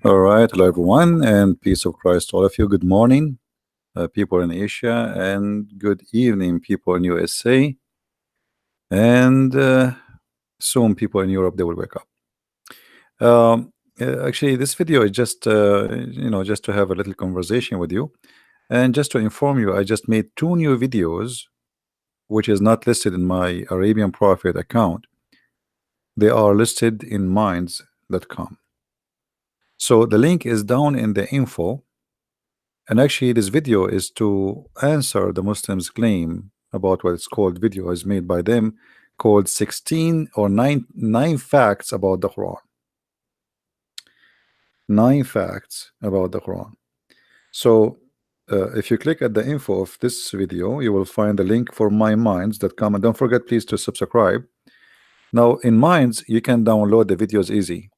All right, hello everyone, and peace of Christ to all of you. Good morning, people in Asia, and good evening, people in USA, and soon people in Europe they will wake up. Actually, this video is just just to have a little conversation with you, and just to inform you, I just made two new videos, which is not listed in my Arabian Prophet account. They are listed in minds.com. So the link is down in the info. And actually, this video is to answer the Muslims' claim about what it's called video is made by them, called 16 or 9 facts about the Quran. 9 facts about the Quran. So if you click at the info of this video, you will find the link for myminds.com, and don't forget please to subscribe. Now in Minds you can download the videos easy.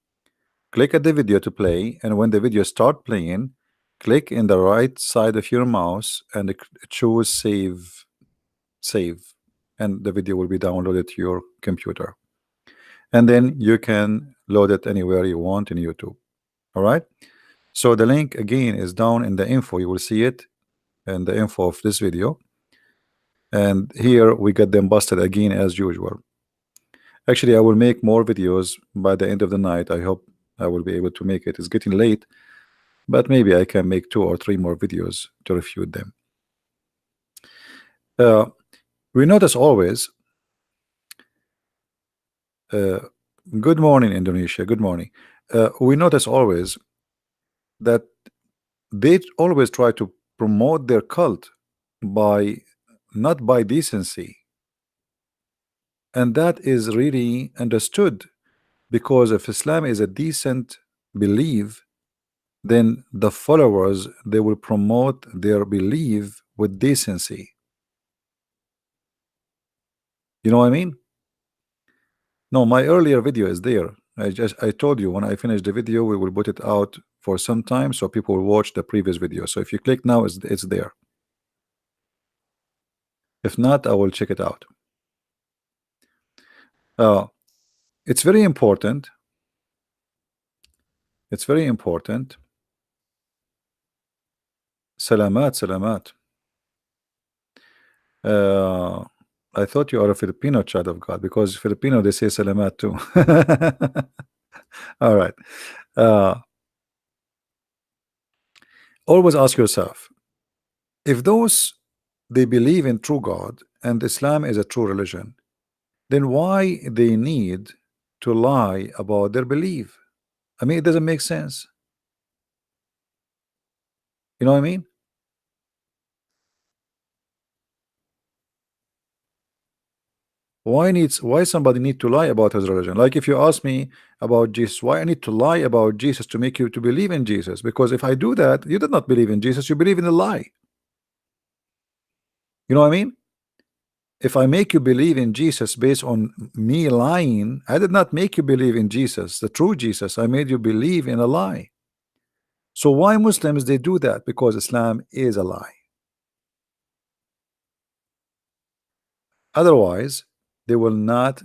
Click at the video to play, and when the video start playing, click in the right side of your mouse and choose save, and the video will be downloaded to your computer, and then you can load it anywhere you want in YouTube. All right, so the link again is down in the info. You will see it in the info of this video, and here we get them busted again as usual. Actually, I will make more videos by the end of the night. I hope I will be able to make it. It's getting late, but maybe I can make 2 or 3 more videos to refute them. We notice always, good morning Indonesia, good morning. We notice always that they always try to promote their cult by not by decency, and that is really understood, because if Islam is a decent belief, then the followers they will promote their belief with decency. You know what I mean? No, my earlier video is there. I told you when I finish the video we will put it out for some time so people will watch the previous video. So if you click now, it's there. If not, I will check it out. It's very important. It's very important. Salamat, salamat. I thought you are a Filipino child of God, because Filipino they say salamat too. All right. Always ask yourself, if those they believe in true God and Islam is a true religion, then why they need to lie about their belief? I mean, it doesn't make sense. You know what I mean? Why somebody need to lie about his religion? Like if you ask me about Jesus, why I need to lie about Jesus to make you to believe in Jesus? Because if I do that, you did not believe in Jesus, you believe in a lie. You know what I mean? If I make you believe in Jesus based on me lying, I did not make you believe in Jesus, the true Jesus. I made you believe in a lie. So why Muslims they do that? Because Islam is a lie. Otherwise, they will not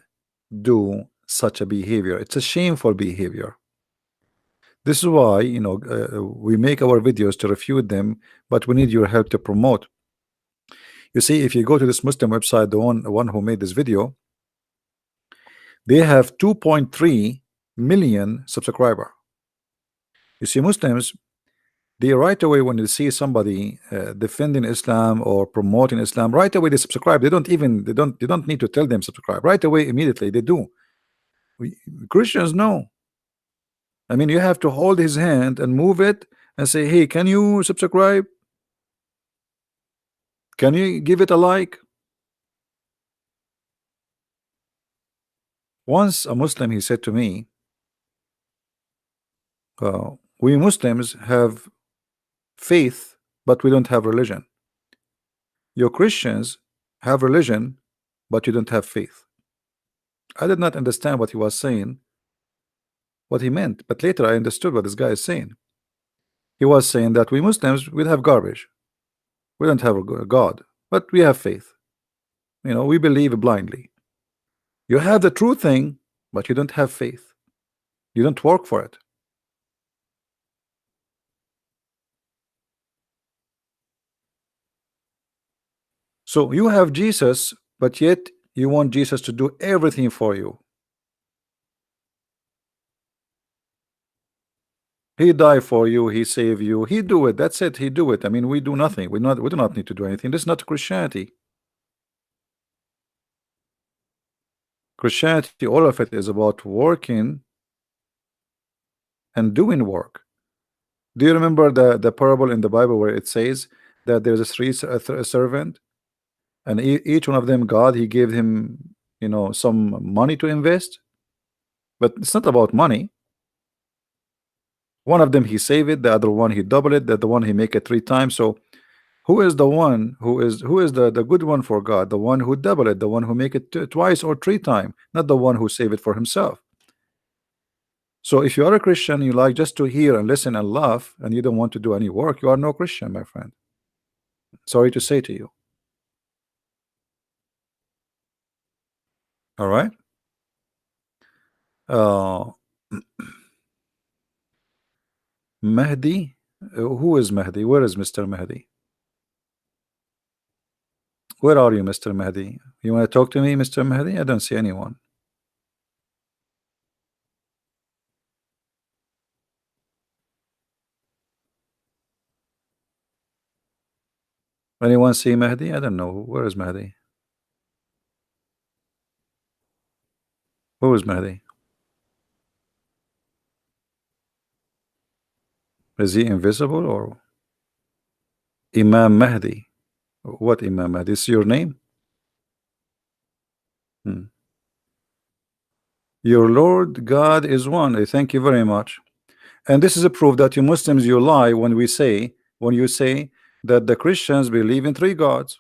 do such a behavior. It's a shameful behavior. This is why, we make our videos to refute them, but we need your help to promote. You see, if you go to this Muslim website, the one who made this video, they have 2.3 million subscriber. You see, Muslims, they right away when they see somebody defending Islam or promoting Islam, right away they subscribe. They don't need to tell them subscribe. Right away, immediately they do. Christians no. I mean, you have to hold his hand and move it and say, hey, can you subscribe? Can you give it a like? Once a Muslim, he said to me, we Muslims have faith, but we don't have religion. Your Christians have religion, but you don't have faith. I did not understand what he was saying, what he meant, but later I understood what this guy is saying. He was saying that we Muslims, we have garbage. We don't have a God, but we have faith. We believe blindly. You have the true thing, but you don't have faith. You don't work for it. So you have Jesus, but yet you want Jesus to do everything for you. He died for you, he saved you, he do it. That's it, he do it. I mean, we do nothing. We do not need to do anything. This is not Christianity. Christianity, all of it is about working and doing work. Do you remember the parable in the Bible where it says that there's a servant, and each one of them, God, he gave him, you know, some money to invest, but it's not about money. One of them he save it, the other one he double it, the one he make it 3 times. So who is the one who is the good one for God? The one who double it, the one who make it twice or 3 times, not the one who save it for himself. So if you are a Christian, you like just to hear and listen and laugh, and you don't want to do any work, you are no Christian, my friend. Sorry to say to you. All right. Uh, Mahdi. Who is Mahdi? Where is Mr. Mahdi? Where are you, Mr. Mahdi? You want to talk to me, Mr. Mahdi? I don't see anyone. Anyone see Mahdi? I don't know. Where is Mahdi? Who is Mahdi? Is he invisible or Imam Mahdi? What Imam Mahdi? Is your name? Hmm. Your Lord God is one. Thank you very much. And this is a proof that you Muslims, you lie when you say that the Christians believe in 3 gods.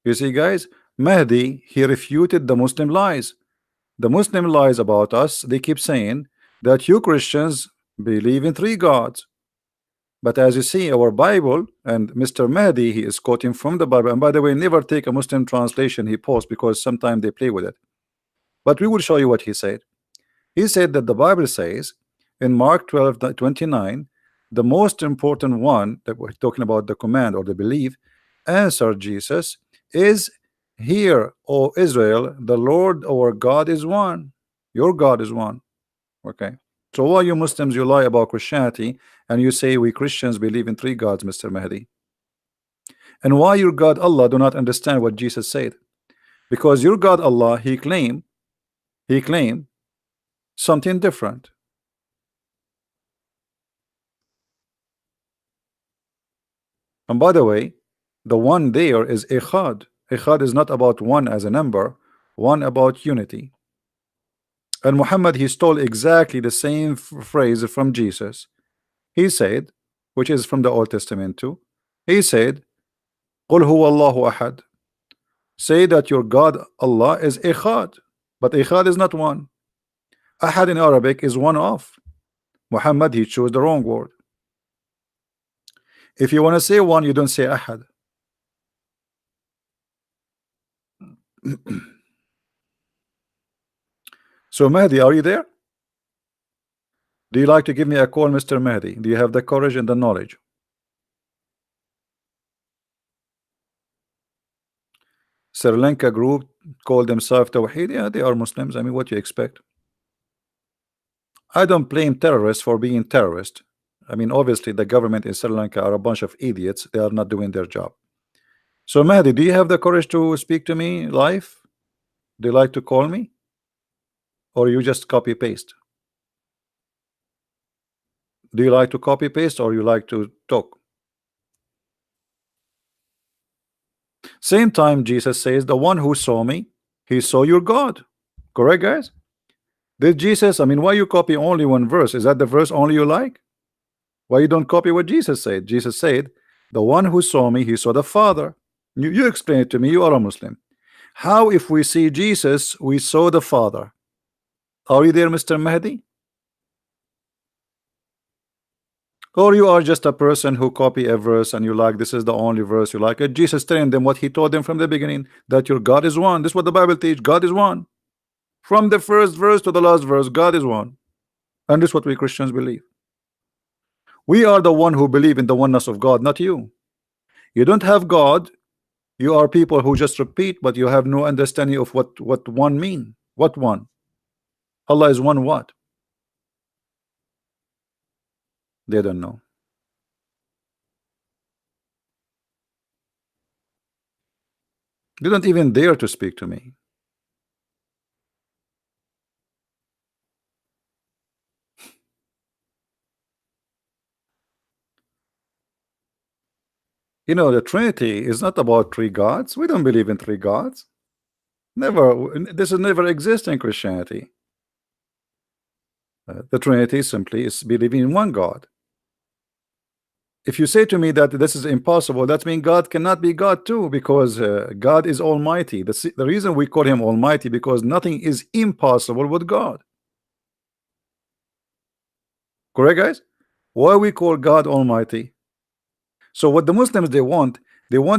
You see, guys, Mahdi, he refuted the Muslim lies. The Muslim lies about us. They keep saying that you Christians believe in 3 gods. But as you see, our Bible, and Mr. Mahdi, he is quoting from the Bible. And by the way, never take a Muslim translation he posts, because sometimes they play with it. But we will show you what he said. He said that the Bible says in Mark 12:29, the most important one that we're talking about, the command or the belief, answered Jesus, is, "Hear, O Israel, the Lord our God is one." Your God is one. Okay. So why you Muslims, you lie about Christianity and you say we Christians believe in 3 gods, Mr. Mahdi? And why your God Allah do not understand what Jesus said? Because your God Allah, he claimed something different. And by the way, the one there is Echad. Echad is not about one as a number, one about unity. And Muhammad, he stole exactly the same phrase from Jesus. He said, which is from the Old Testament too, he said, "Qul huwa Allahu ahad." Say that your God Allah is Echad, but Echad is not one. Ahad in Arabic is one of. Muhammad, he chose the wrong word. If you want to say one, you don't say Ahad. So Mahdi, are you there? Do you like to give me a call, Mr. Mahdi? Do you have the courage and the knowledge? Sri Lanka group call themselves Tawheed. Yeah, they are Muslims. I mean, what do you expect? I don't blame terrorists for being terrorists. I mean, obviously, the government in Sri Lanka are a bunch of idiots. They are not doing their job. So, Mahdi, do you have the courage to speak to me live? Do you like to call me? Or you just copy paste? Do you like to copy paste or you like to talk? Same time, Jesus says, the one who saw me, he saw your God. Correct, guys? Did Jesus, I mean, why you copy only one verse? Is that the verse only you like? Why you don't copy what Jesus said? Jesus said, the one who saw me, he saw the Father. You explain it to me. You are a Muslim. How, if we see Jesus, we saw the Father? Are you there, Mr. Mahdi? Or you are just a person who copy a verse and you like, this is the only verse you like? Jesus telling them what he told them from the beginning, that your God is one. This is what the Bible teaches. God is one. From the first verse to the last verse, God is one. And this is what we Christians believe. We are the one who believe in the oneness of God, not you. You don't have God. You are people who just repeat, but you have no understanding of what one mean. What one? Allah is one what? They don't know. They don't even dare to speak to me. You know, the Trinity is not about three gods. We don't believe in three gods. Never. This has never existed in Christianity. The Trinity simply is believing in one God. If you say to me that this is impossible, that means God cannot be God too, because God is Almighty. The reason we call him Almighty, because nothing is impossible with God. Correct, guys? Why we call God Almighty? So what the Muslims they want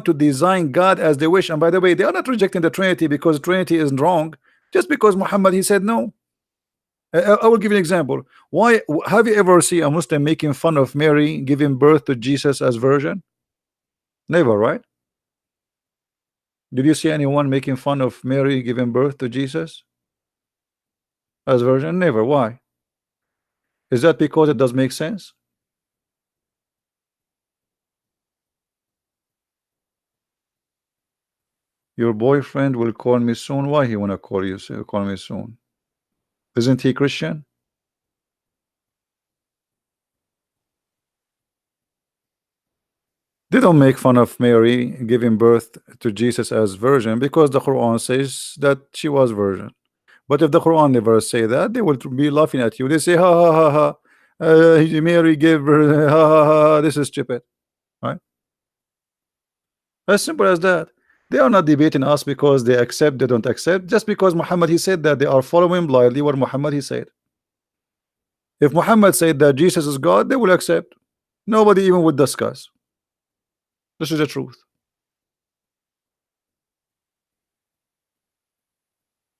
to design God as they wish. And by the way, they are not rejecting the Trinity because Trinity isn't wrong. Just because Muhammad he said no. I will give you an example. Why have you ever seen a Muslim making fun of Mary giving birth to Jesus as virgin? Never, right? Did you see anyone making fun of Mary giving birth to Jesus as virgin? Never. Why? Is that because it does make sense? Your boyfriend will call me soon. Why he wanna call me soon? Isn't he Christian? They don't make fun of Mary giving birth to Jesus as virgin because the Quran says that she was virgin. But if the Quran never say that, they will be laughing at you. They say, ha ha ha ha, Mary gave birth, ha ha ha, this is stupid, right? As simple as that. They are not debating us because they accept, they don't accept. Just because Muhammad he said that, they are following blindly what Muhammad he said. If Muhammad said that Jesus is God, they will accept. Nobody even would discuss. This is the truth.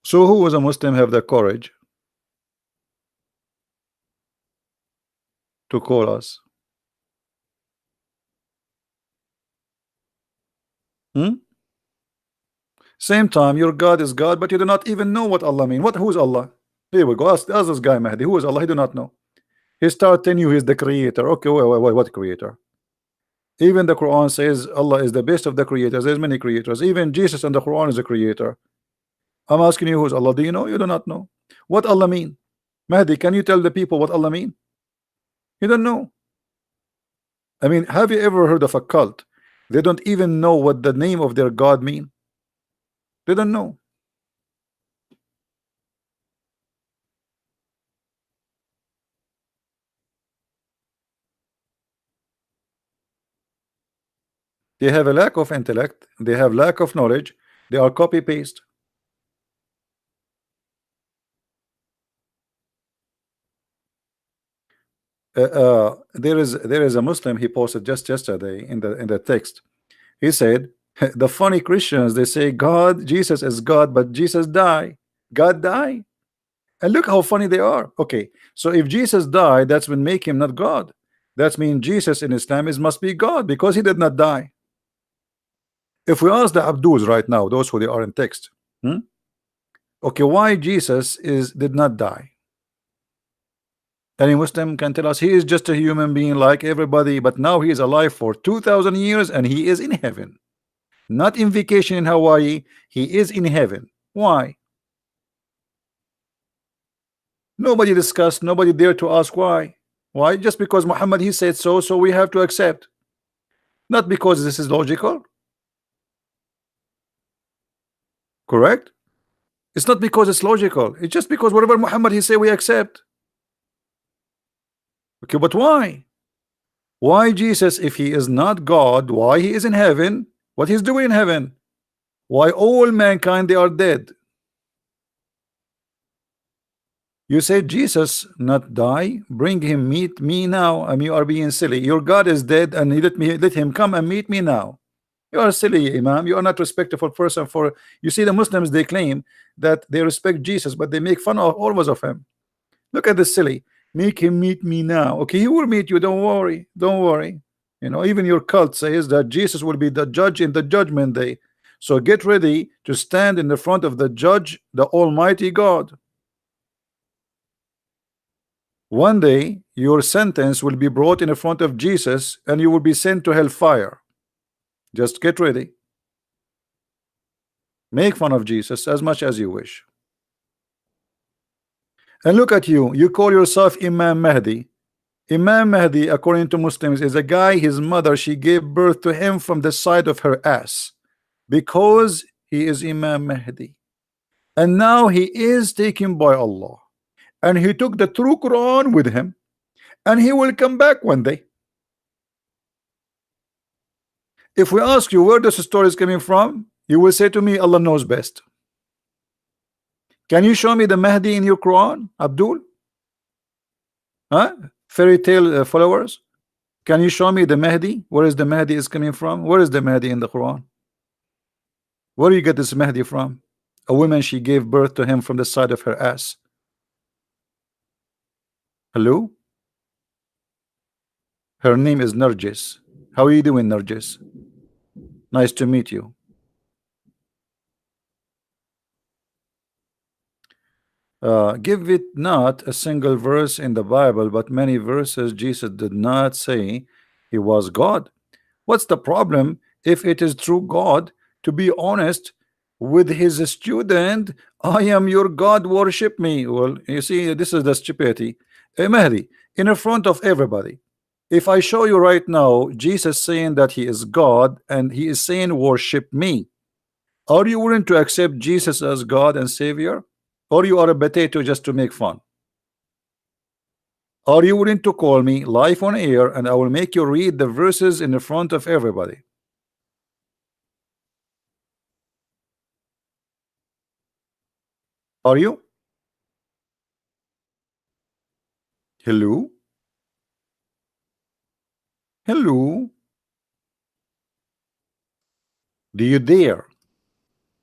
So who was a Muslim have the courage to call us? Hmm? Same time, your God is God, but you do not even know what Allah mean. Who is Allah? Here we go. Ask this guy Mahdi. Who is Allah? He do not know. He start telling you he's the creator. Okay, wait, what creator? Even the Quran says Allah is the best of the creators. There's many creators. Even Jesus in the Quran is a creator. I'm asking you, who's Allah? Do you know? You do not know. What Allah mean? Mahdi, can you tell the people what Allah mean? You don't know. I mean, have you ever heard of a cult? They don't even know what the name of their God mean. They don't know. They have a lack of intellect. They have lack of knowledge. They are copy paste. There is a Muslim he posted just yesterday in the text. He said the funny Christians, they say God, Jesus is God, but Jesus die. God die. And look how funny they are. Okay, so if Jesus died, that's when make him not God. That means Jesus in Islam is must be God because he did not die. If we ask the Abdus right now, those who they are in text, okay, why Jesus did not die? Any Muslim can tell us he is just a human being like everybody, but now he is alive for 2,000 years and he is in heaven, not in vacation in Hawaii. He is in heaven. Why? Nobody discussed, nobody dare to ask why. Why? Just because Muhammad he said so, so we have to accept. Not because this is logical. Correct? It's not because it's logical. It's just because whatever Muhammad he say we accept. Okay, but why? Why Jesus, if he is not God, why he is in heaven? What he's doing in heaven? Why all mankind they are dead? You say Jesus not die, bring him meet me now. I mean, you are being silly. Your God is dead and he let him come and meet me now. You are silly, Imam. You are not respectful person. For you see the Muslims they claim that they respect Jesus, but they make fun of always of him. Look at this silly. Make him meet me now. Okay, he will meet you. Don't worry. Don't worry. You know, even your cult says that Jesus will be the judge in the judgment day. So get ready to stand in the front of the judge, the Almighty God. One day your sentence will be brought in front of Jesus and you will be sent to hellfire. Just get ready. Make fun of Jesus as much as you wish. And look at you, you call yourself Imam Mahdi. Imam Mahdi, according to Muslims, is a guy, his mother, she gave birth to him from the side of her ass because he is Imam Mahdi. And now he is taken by Allah. And he took the true Quran with him. And he will come back one day. If we ask you where this story is coming from, you will say to me, Allah knows best. Can you show me the Mahdi in your Quran, Abdul? Huh? Fairy tale followers? Can you show me the Mahdi? Where is the Mahdi is coming from? Where is the Mahdi in the Quran? Where do you get this Mahdi from? A woman, she gave birth to him from the side of her ass. Hello? Her name is Nargis. How are you doing, Nargis? Nice to meet you. Give it not a single verse in the Bible, but many verses Jesus did not say he was God. What's the problem if it is true God to be honest with his student? I am your God, worship me. Well, you see, this is the stupidity. Mahdi, in front of everybody, if I show you right now Jesus saying that he is God and he is saying worship me, are you willing to accept Jesus as God and Savior? Or you are a potato just to make fun? Are you willing to call me live on air and I will make you read the verses in the front of everybody? Are you? Hello? Hello? Do you dare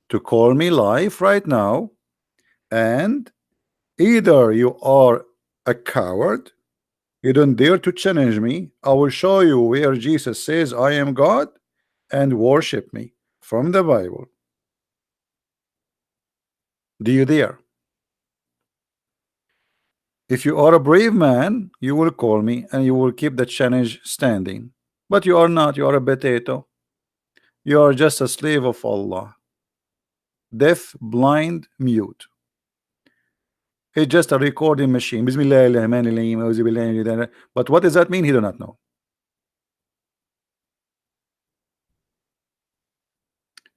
to call me live right now? And either you are a coward, you don't dare to challenge me. I will show you where Jesus says I am God and worship me from the Bible. Do you dare? If you are a brave man, you will call me and you will keep the challenge standing. But you are not, you are a potato. You are just a slave of Allah. Deaf, blind, mute. It's just a recording machine. Bismillah. But what does that mean? He do not know.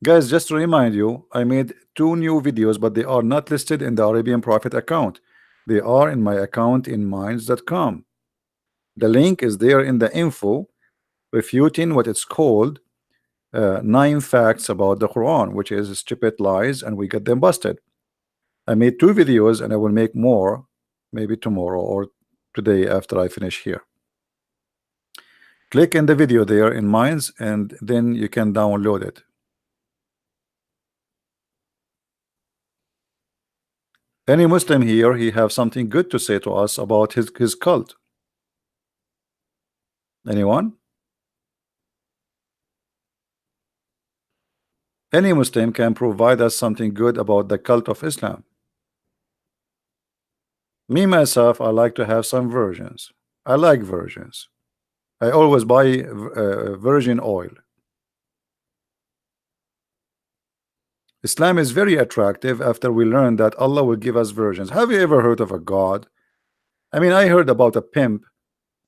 Guys, just to remind you, I made 2 new videos, but they are not listed in the Arabian Prophet account. They are in my account in minds.com. The link is there in the info, refuting what it's called 9 facts about the Quran, which is stupid lies, and we get them busted. I made 2 videos and I will make more maybe tomorrow or today after I finish here. Click in the video there in Minds and then you can download it. Any Muslim here, he have something good to say to us about his cult? Anyone? Any Muslim can provide us something good about the cult of Islam. Me myself, I like to have some versions. I like versions. I always buy virgin oil. Islam is very attractive after we learn that Allah will give us versions. Have you ever heard of a God? I mean, I heard about a pimp.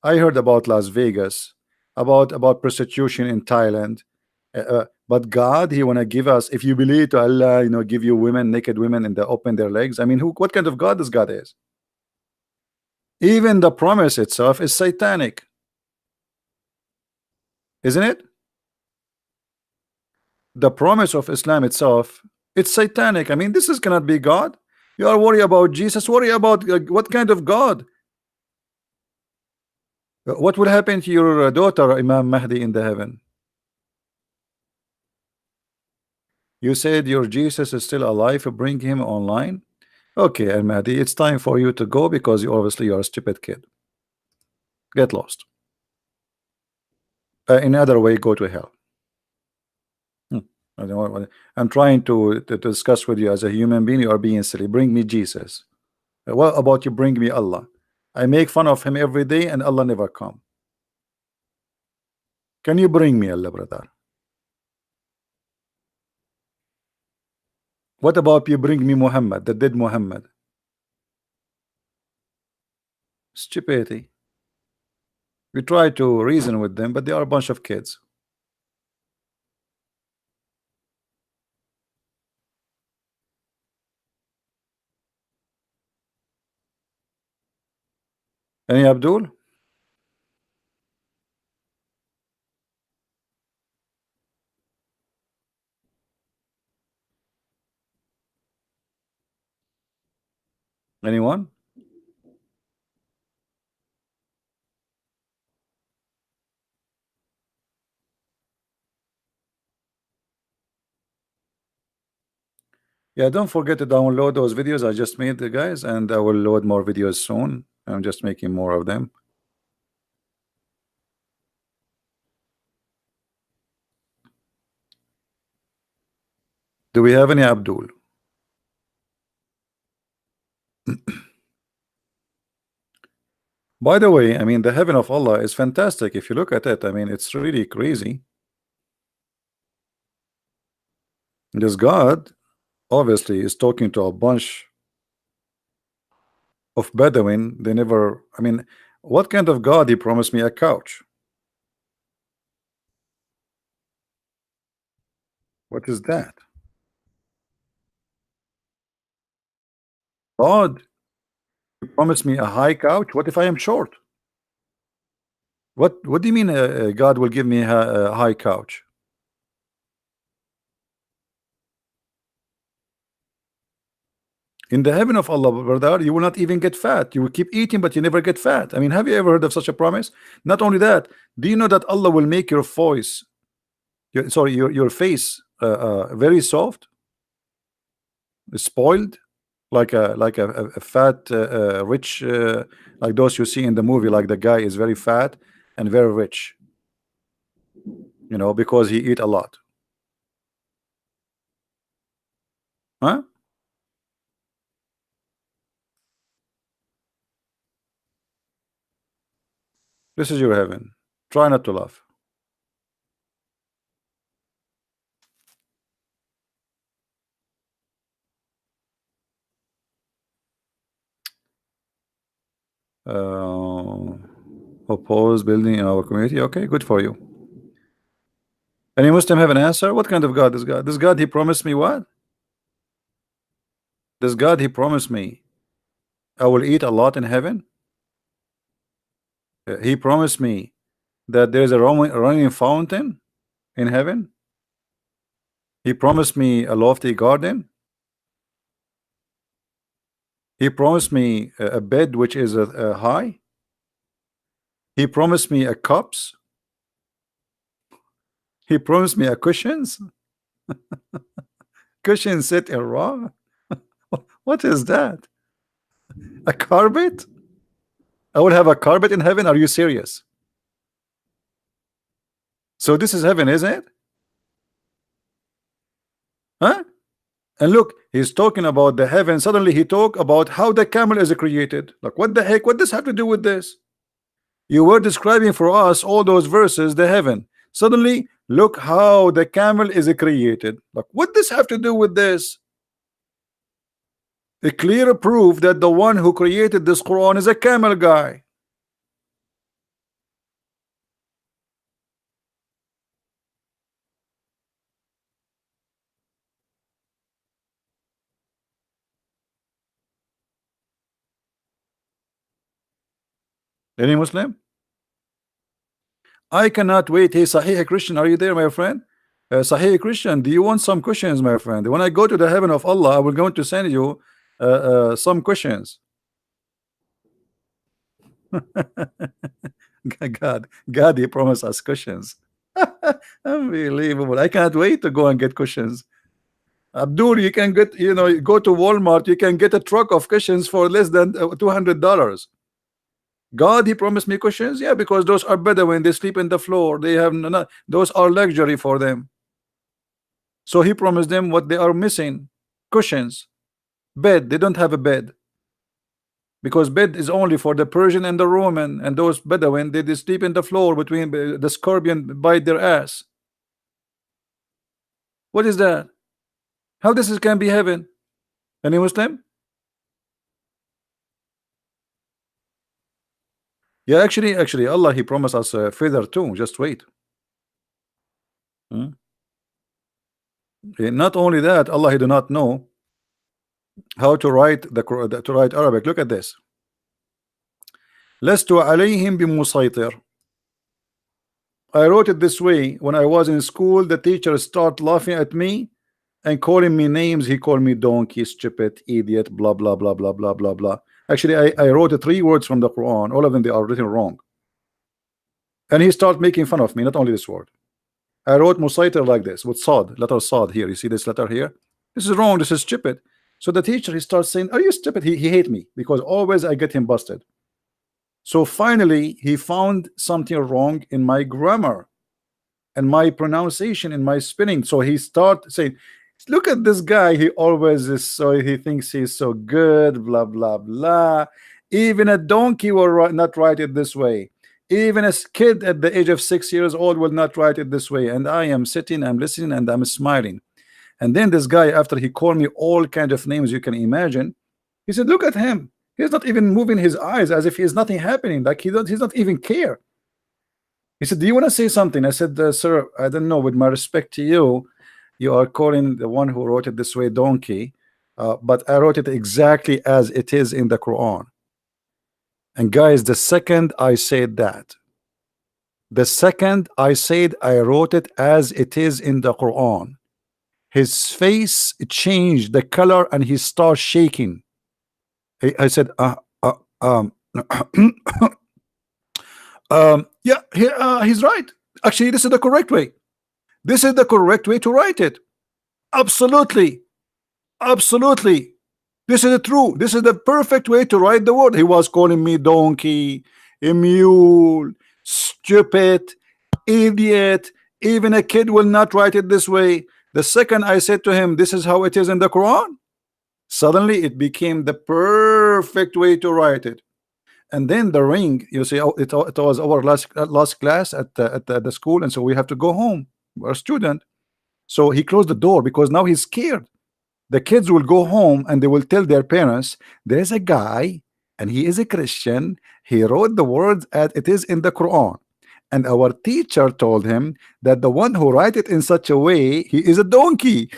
I heard about Las Vegas, about prostitution in Thailand. But God, He wanna give us, if you believe to Allah, you know, give you women, naked women, and they open their legs. I mean, what kind of God this God is? Even the promise itself is satanic, isn't it? The promise of Islam itself, it's satanic. I mean, this is cannot be God. You are worried about Jesus. Worry about what kind of God? What will happen to your daughter, Imam Mahdi, in the heaven? You said your Jesus is still alive. Bring him online. Okay, Al Mahdi, it's time for you to go because you obviously are a stupid kid. Get lost. In other way, go to hell. I don't want, I'm trying to discuss with you as a human being. You are being silly. Bring me Jesus. What about you bring me Allah? I make fun of him every day and Allah never come. Can you bring me Allah, brother? What about you bring me Muhammad, the dead Muhammad? Stupidity. We try to reason with them, but they are a bunch of kids. Any Abdul? Anyone? Yeah, don't forget to download those videos I just made, guys, and I will load more videos soon. I'm just making more of them. Do we have any Abdul? By the way, I mean, the heaven of Allah is fantastic. If you look at it, I mean, it's really crazy. This God obviously is talking to a bunch of Bedouin. They never, I mean, what kind of God he promised me a couch? What is that? God, he promised me a high couch. What if I am short? What do you mean God will give me a high couch? In the heaven of Allah, brother, you will not even get fat. You will keep eating, but you never get fat. I mean, have you ever heard of such a promise? Not only that, do you know that Allah will make your voice, your face, very soft, spoiled, like a fat, rich, like those you see in the movie, like the guy is very fat and very rich, you know, because he eat a lot. Huh? This is your heaven. Try not to laugh. Oppose building in our community. Okay, good for you. Any Muslim have an answer? What kind of God is God? This God, he promised me what? This God, he promised me I will eat a lot in heaven. He promised me that there is a running fountain in heaven. He promised me a lofty garden. He promised me a bed which is high. He promised me a cups. He promised me a cushions. Cushion set in raw. What is that? A carpet? I will have a carpet in heaven. Are you serious? So this is heaven, isn't it? Huh? And look, he's talking about the heaven. Suddenly he talk about how the camel is created. Like, what the heck? What does have to do with this? You were describing for us all those verses, the heaven. Suddenly, look how the camel is created. Like, what does have to do with this? A clear proof that the one who created this Quran is a camel guy. Any Muslim? I cannot wait. Hey, Sahih Christian, are you there, my friend? Sahih Christian, do you want some questions, my friend? When I go to the heaven of Allah, I will going to send you some questions. God, he promised us cushions. Unbelievable. I can't wait to go and get cushions. Abdul, you can get, you know, go to Walmart, you can get a truck of cushions for less than $200. God, he promised me cushions. Yeah, because those are better when they sleep in the floor. They have no, those are luxury for them. So he promised them what they are missing: cushions, bed. They don't have a bed, because bed is only for the Persian and the Roman, and those Bedouin, they sleep in the floor between the scorpion bite their ass. What is that? How this is can be heaven? Any Muslim? Yeah, actually, Allah, He promised us a feather too. Just wait. Hmm? Not only that, Allah, He do not know how to write to write Arabic. Look at this. لست عليهم بمسيطر. I wrote it this way. When I was in school, the teacher started laughing at me and calling me names. He called me donkey, stupid, idiot, blah blah blah blah blah blah blah. Actually, I wrote 3 words from the Quran. All of them, they are written wrong. And he started making fun of me. Not only this word. I wrote musaitir like this with Sad, letter Sad here. You see this letter here? This is wrong. This is stupid. So the teacher, he starts saying, "Are you stupid?" He hate me because always I get him busted. So finally, he found something wrong in my grammar and my pronunciation and my spelling. So he started saying, "Look at this guy. He always is so. He thinks he's so good. Blah blah blah. Even a donkey will not write it this way. Even a kid at the age of 6 years old will not write it this way." And I am sitting, I'm listening, and I'm smiling. And then this guy, after he called me all kinds of names you can imagine, he said, "Look at him. He's not even moving his eyes as if he's nothing happening. Like he's not even care." He said, "Do you want to say something?" I said, "Sir, I don't know. With my respect to you, you are calling the one who wrote it this way donkey, but I wrote it exactly as it is in the Quran." And guys, the second I said that, the second I said I wrote it as it is in the Quran, his face changed the color and he started shaking. I said, yeah, he's right. Actually, this is the correct way. This is the correct way to write it. Absolutely. Absolutely. This is true. This is the perfect way to write the word. He was calling me donkey, a mule, stupid, idiot. Even a kid will not write it this way. The second I said to him, "This is how it is in the Quran," suddenly it became the perfect way to write it. And then the ring, you see, it was our last class at the school, and so we have to go home. We're a student. So he closed the door because now he's scared. The kids will go home and they will tell their parents, "There's a guy and he is a Christian. He wrote the words as it is in the Quran. And our teacher told him that the one who write it in such a way, he is a donkey."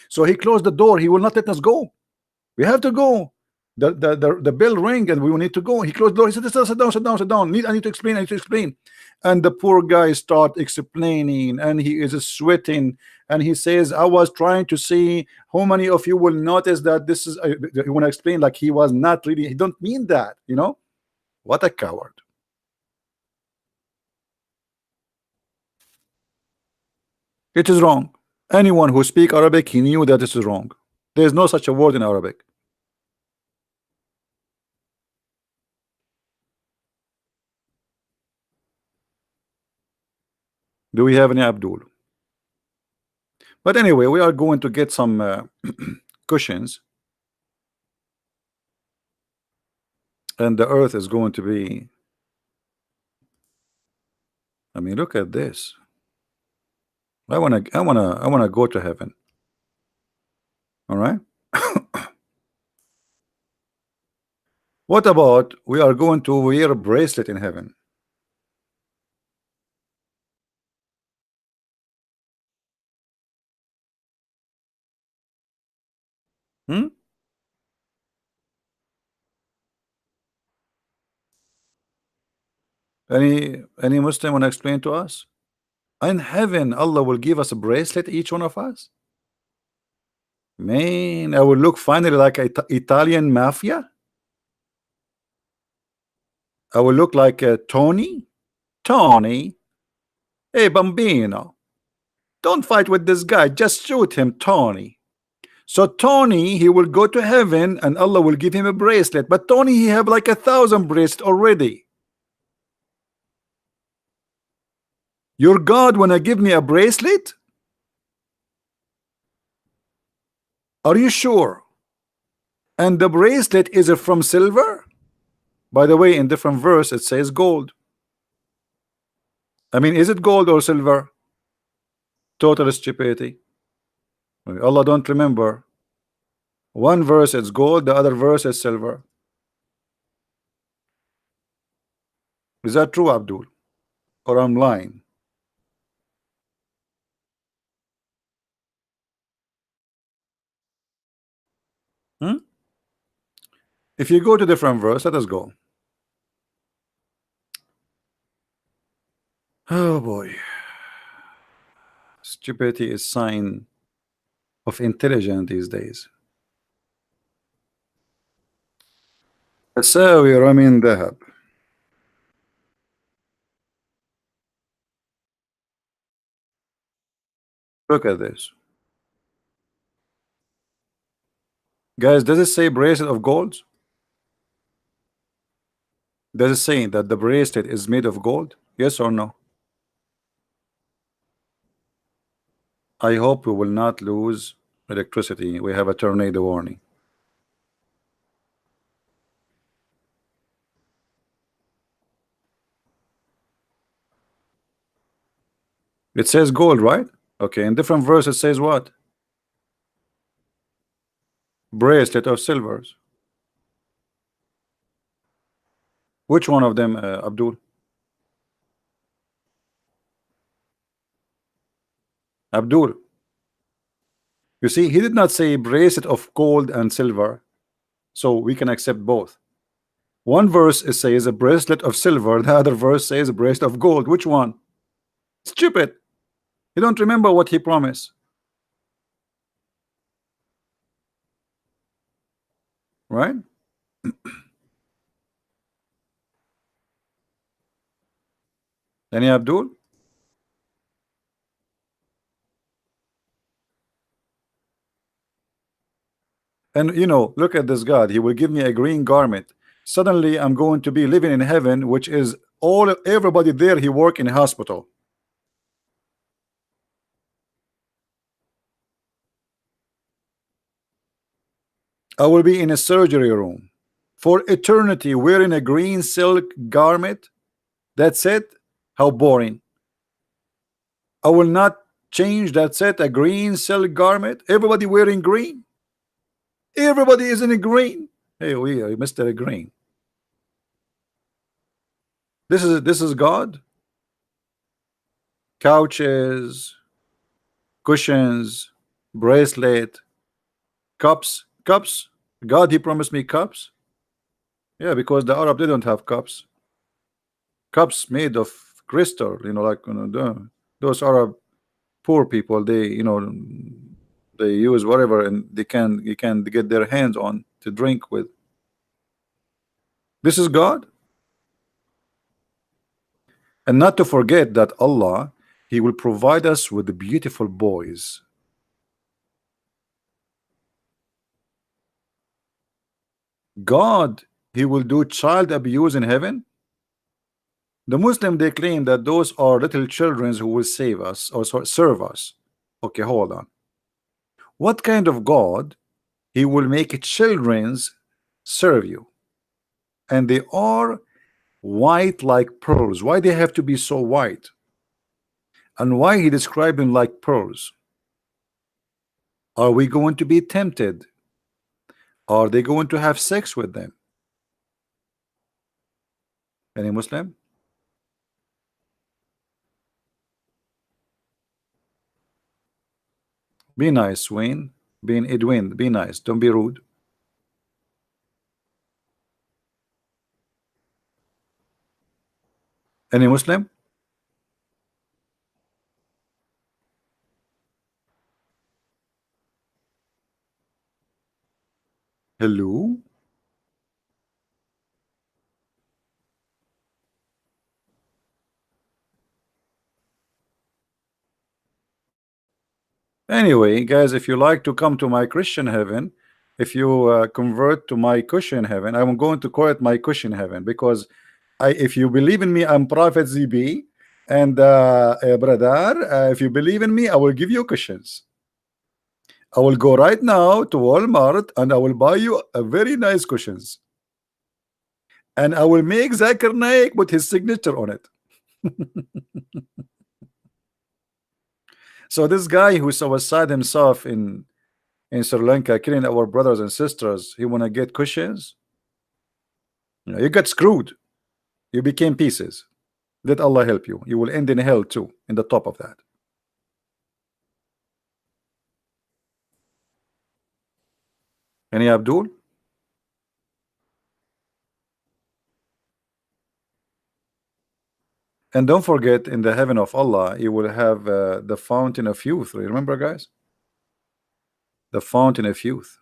So he closed the door. He will not let us go. We have to go. The bell ring and we will need to go. He closed the door. He said, "Sit down, sit down, sit down. I need to explain. I need to explain." And the poor guy start explaining, and he is sweating, and he says, "I was trying to see how many of you will notice that this is." He want to explain like he was not really. He don't mean that, you know. What a coward! It is wrong. Anyone who speak Arabic, he knew that this is wrong. There is no such a word in Arabic. Do we have any Abdul? But anyway, we are going to get some cushions, and the earth is going to be, I mean, look at this. I wanna go to heaven. All right. What about we are going to wear a bracelet in heaven? Hmm? Any Muslim want to explain to us? In heaven, Allah will give us a bracelet, each one of us. Man, I will look finally like a Italian mafia. I will look like Tony. Tony, hey bambino, don't fight with this guy. Just shoot him, Tony. So Tony, he will go to heaven, and Allah will give him a bracelet. But Tony, he have like 1,000 bracelets already. Your God wanna give me a bracelet? Are you sure? And the bracelet is from silver? By the way, in different verse it says gold. I mean, is it gold or silver? Total stupidity. Allah don't remember. One verse it's gold, the other verse is silver. Is that true, Abdul? Or I'm lying? Hmm? If you go to different verse, let us go. Oh boy. Stupidity is sign of intelligence these days. تساوي رمين ذهب. Look at this. Guys, does it say bracelet of gold? Does it say that the bracelet is made of gold? Yes or no? I hope we will not lose electricity. We have a tornado warning. It says gold, right? Okay, in different verse it says what? Bracelet of silvers. Which one of them, Abdul? Abdul. You see, he did not say bracelet of gold and silver, so we can accept both. One verse it says a bracelet of silver, the other verse says a bracelet of gold. Which one? Stupid. You don't remember what he promised, right? Any Abdul? And you know, look at this God. He will give me a green garment. Suddenly I'm going to be living in heaven, which is all everybody there he work in hospital. I will be in a surgery room for eternity wearing a green silk garment. That's it. How boring. I will not change. That's it. A green silk garment. Everybody wearing green. Everybody is in a green. Hey, we are Mr. Green. This is God. Couches, cushions, bracelet, cups. God, he promised me cups. Yeah, because the Arab, they don't have cups. Cups made of crystal, you know, like those Arab poor people, they, you know, they use whatever and they can you can get their hands on to drink with. This is God. And not to forget that Allah, he will provide us with the beautiful boys. God, he will do child abuse in heaven. The Muslim, they claim that those are little children who will save us or serve us. Okay, hold on. What kind of God he will make children's serve you? And they are white like pearls. Why they have to be so white? And why he described them like pearls? Are we going to be tempted? Are they going to have sex with them? Any Muslim? Be nice, Wayne. Being Edwin, be nice. Don't be rude. Any Muslim? Hello? Anyway, guys, if you like to come to my Christian heaven, if you convert to my Christian heaven, I'm going to call it my Christian heaven because if you believe in me, I'm Prophet ZB. And brother, if you believe in me, I will give you cushions. I will go right now to Walmart and I will buy you a very nice cushions. And I will make Zakir Naik put his signature on it. So this guy who saw sad himself in Sri Lanka killing our brothers and sisters, he wanna get cushions. You got screwed. You became pieces. Let Allah help you. You will end in hell too, in the top of that. Any Abdul? And don't forget, in the heaven of Allah, you will have the fountain of youth. Remember, guys? The fountain of youth.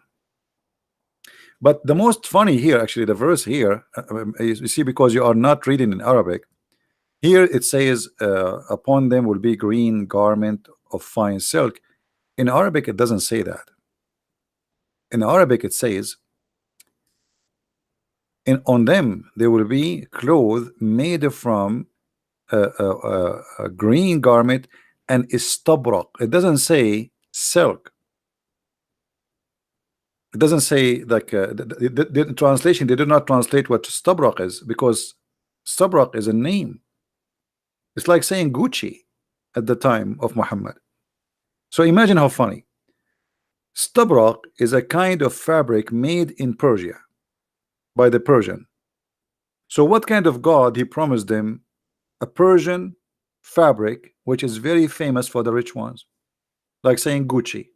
But the most funny here, actually, the verse here, you see, because you are not reading in Arabic, here it says, upon them will be green garment of fine silk. In Arabic, it doesn't say that. In Arabic, it says, on them there will be clothes made from a green garment and istabrak. It doesn't say silk. It doesn't say like the translation. They do not translate what stabrak is, because stabrak is a name. It's like saying Gucci at the time of Muhammad. So imagine how funny. Stabrak is a kind of fabric made in Persia by the Persian. So what kind of God he promised them? A Persian fabric which is very famous for the rich ones, like saying Gucci.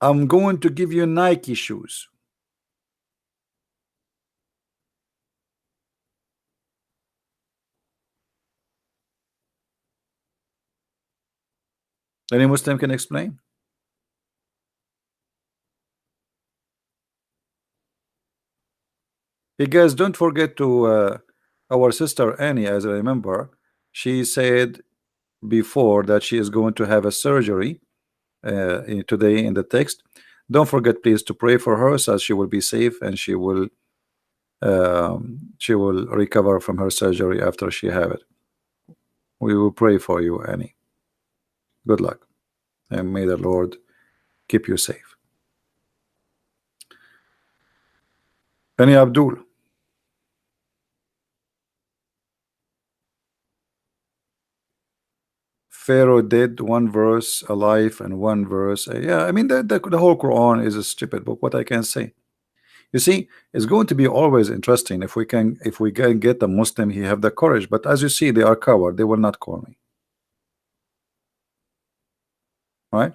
I'm going to give you Nike shoes. Any Muslim can explain? Hey guys, don't forget to our sister Annie, as I remember, she said before that she is going to have a surgery today in the text. Don't forget, please, to pray for her, so she will be safe and she will recover from her surgery after she have it. We will pray for you, Annie. Good luck, and may the Lord keep you safe. Any Abdul? Pharaoh did one verse alive and one verse. Yeah, I mean the whole Quran is a stupid book. What I can say. You see, it's going to be always interesting if we can get a Muslim, he have the courage. But as you see, they are coward. They will not call me. Right?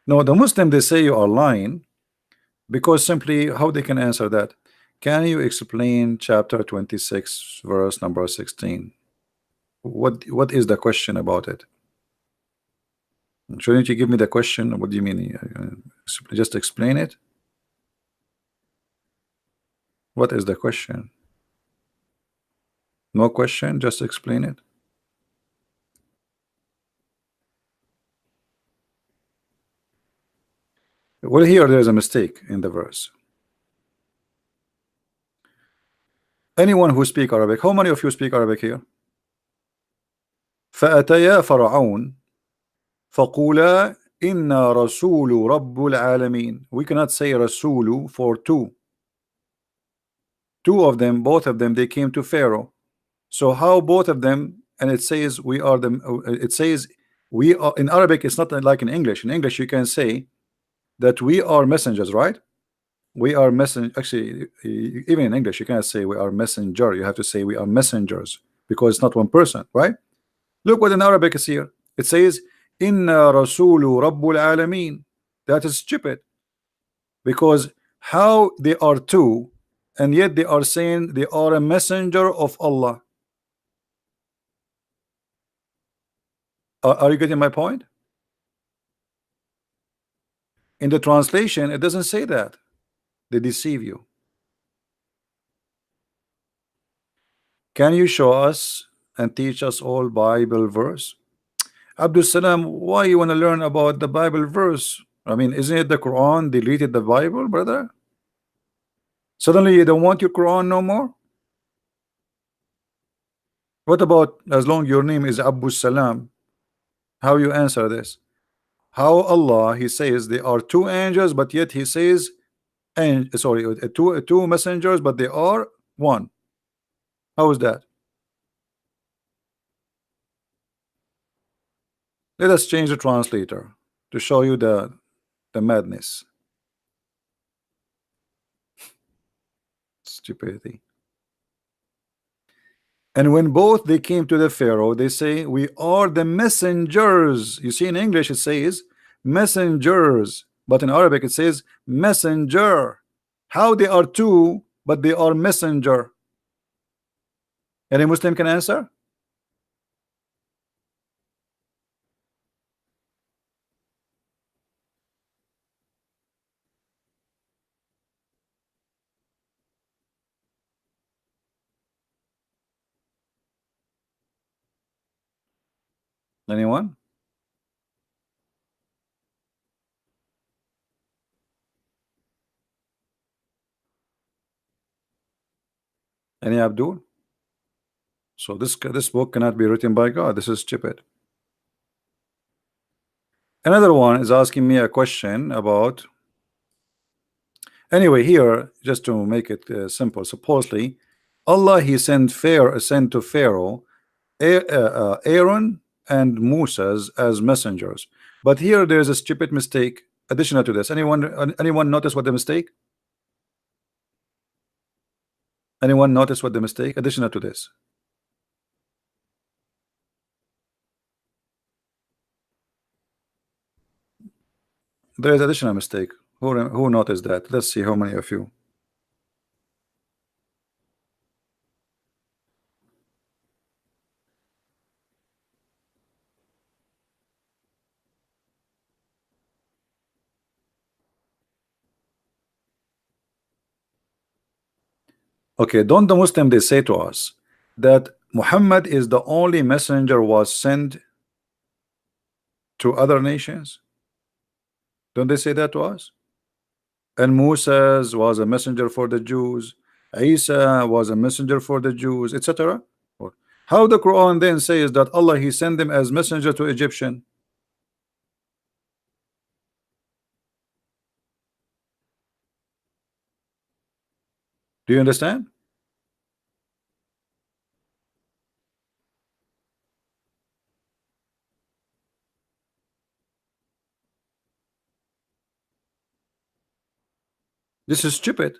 No, the Muslim, they say you are lying because simply how they can answer that? Can you explain chapter 26 verse number 16? What is the question about it? Shouldn't you give me the question? What do you mean? Just explain it. What is the question? No question, just explain it. Well, here there's a mistake in the verse. Anyone who speak Arabic, how many of you speak Arabic here? فأتيا فرعون فقولا إنا رسول رب العالمين. We cannot say Rasulu for two. Two of them, both of them, they came to Pharaoh. So how both of them? And it says we are the. It says we are in Arabic. It's not like in English. In English, you can say that we are messengers, right? We are messenger. Actually, even in English, you cannot say we are messenger. You have to say we are messengers because it's not one person, right? Look what in Arabic is here. It says Inna Rasulu Rabbul Alameen. That is stupid, because how they are two and yet they are saying they are a messenger of Allah. Are you getting my point? In the translation, it doesn't say that. They deceive you. Can you show us and teach us all Bible verse? Abdul Salam, why you want to learn about the Bible verse? I mean, isn't it the Quran deleted the Bible, brother? Suddenly you don't want your Quran no more? What about as long your name is Abu Salam? How you answer this? How Allah he says there are two angels, but yet he says, and sorry, two messengers, but they are one. How is that? Let us change the translator to show you the madness, stupidity. And when both they came to the Pharaoh, they say, we are the messengers. You see, in English it says messengers, but in Arabic it says messenger. How they are two, but they are messenger? Any Muslim can answer? Anyone? Any Abdul? So this book cannot be written by God. This is stupid. Another one is asking me a question about. Anyway, here just to make it simple. Supposedly, Allah he sent to Pharaoh Aaron and Moses as messengers. But here there is a stupid mistake additional to this. Anyone notice what the mistake? Anyone notice what the mistake additional to this? There is additional mistake. Who noticed that? Let's see how many of you. Okay, don't the Muslim they say to us that Muhammad is the only messenger was sent to other nations? Don't they say that to us? And Moses was a messenger for the Jews, Isa was a messenger for the Jews, etc. How the Quran then says that Allah he sent them as messenger to Egyptian? Do you understand? This is stupid.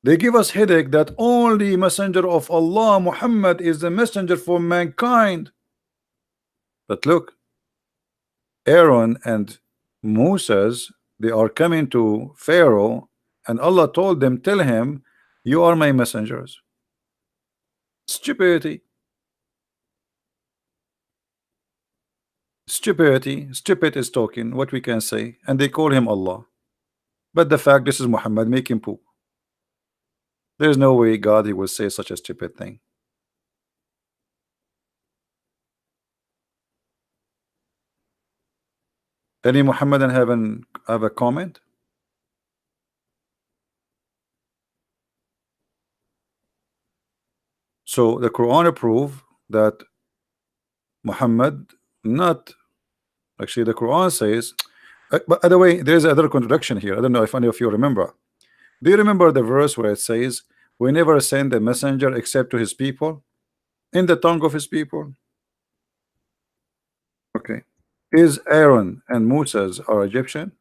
They give us headache that only messenger of Allah Muhammad is the messenger for mankind. But look, Aaron and Moses, they are coming to Pharaoh, and Allah told them, tell him, you are my messengers. Stupidity. Stupidity. Stupid is talking, what we can say, and they call him Allah. But the fact this is Muhammad making poop. There's no way God he will say such a stupid thing. Any Muhammadan have a comment? So the Quran prove that Muhammad not actually the Quran says. But by the way, there's another contradiction here. I don't know if any of you remember. Do you remember the verse where it says, "We never send a messenger except to his people, in the tongue of his people"? Okay, is Aaron and Moses are Egyptian?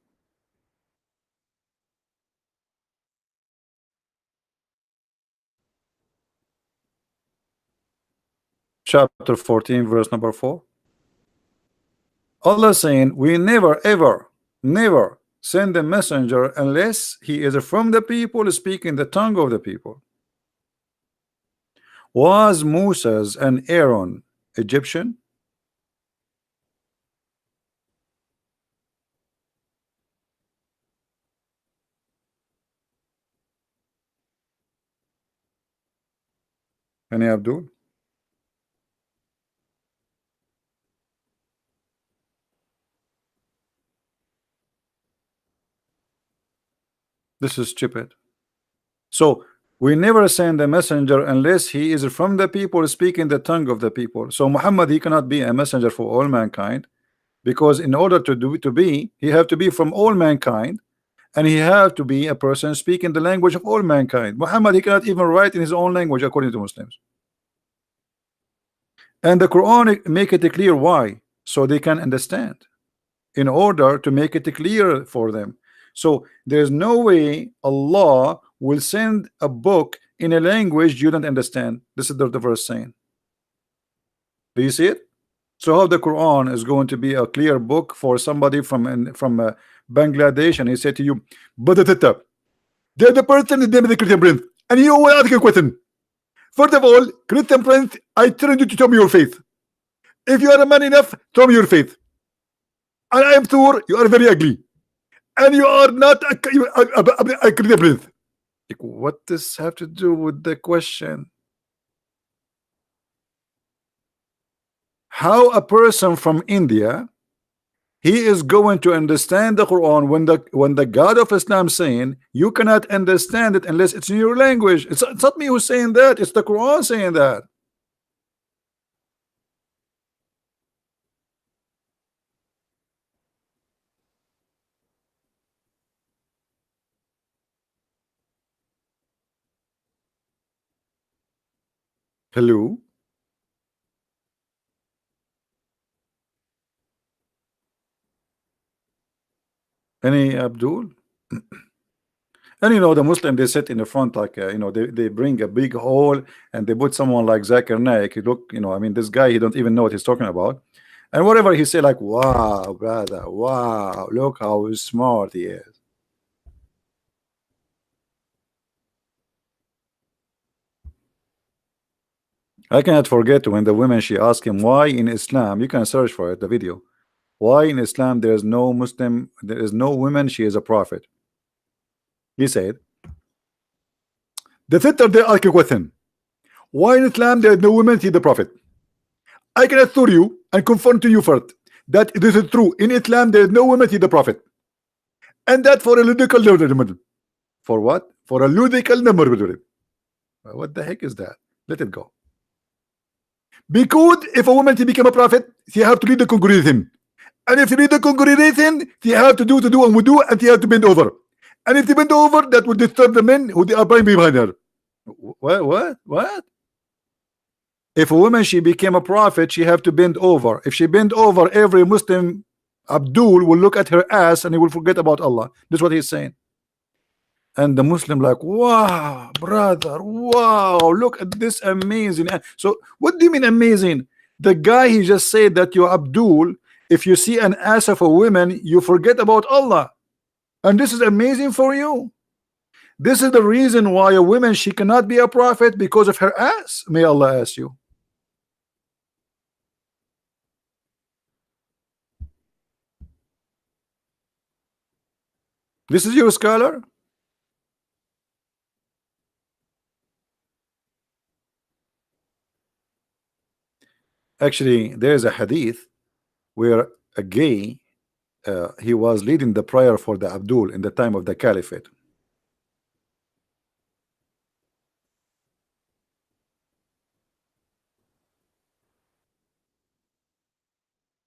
Chapter 14, verse number 4. Allah saying, we never ever never send a messenger unless he is from the people speaking the tongue of the people. Was Moses and Aaron Egyptian? Any Abdul? This is stupid. So we never send a messenger unless he is from the people speaking the tongue of the people. So Muhammad, he cannot be a messenger for all mankind, because in order to be, he have to be from all mankind, and he have to be a person speaking the language of all mankind. Muhammad, he cannot even write in his own language according to Muslims. And the Quran make it clear why, so they can understand, in order to make it clear for them. So there's no way Allah will send a book in a language you don't understand. This is the verse saying. Do you see it? So how the Quran is going to be a clear book for somebody from Bangladesh, and he said to you, but the person is the Christian prince, and you will ask a question. First of all, Christian prince, I tell you to tell me your faith. If you are a man enough, tell me your faith. And I am sure you are very ugly, and you are not a Christian prince. Like, what does have to do with the question? How a person from India, he is going to understand the Quran when the God of Islam saying you cannot understand it unless it's in your language? It's not me who's saying that, it's the Quran saying that. Hello, any Abdul? And you know, the Muslim, they sit in the front like you know, they bring a big hole and they put someone like Zakir Naik. You look, you know, I mean, this guy, he don't even know what he's talking about, and whatever he say, like, wow, brother, wow, look how smart he is. I cannot forget when the women, she asked him why in Islam, you can search for it, the video, why in Islam there is no Muslim, there is no woman, she is a prophet. He said, the sister, they ask a question, why in Islam there is no woman, she is the prophet? I can assure you and confirm to you first that this is true. In Islam there is no woman, she is the prophet, and that for a ludical number. For what? For a ludical number. What the heck is that? Let it go. Because if a woman to become a prophet, she have to lead the congregation. And if you lead the congregation, she have to do and wudu, and she have to bend over. And if they bend over, that will disturb the men who they are behind her. What? If a woman, she became a prophet, she have to bend over. If she bend over, every Muslim Abdul will look at her ass and he will forget about Allah. That's what he's saying. And the Muslim like, wow, brother, wow, look at this amazing. So what do you mean amazing? The guy, he just said that you Abdul, if you see an ass of a woman, you forget about Allah, and this is amazing for you. This is the reason why a woman, she cannot be a prophet, because of her ass. May Allah ask you. This is your scholar. Actually, there is a hadith where a gay, he was leading the prayer for the Abdul in the time of the Caliphate.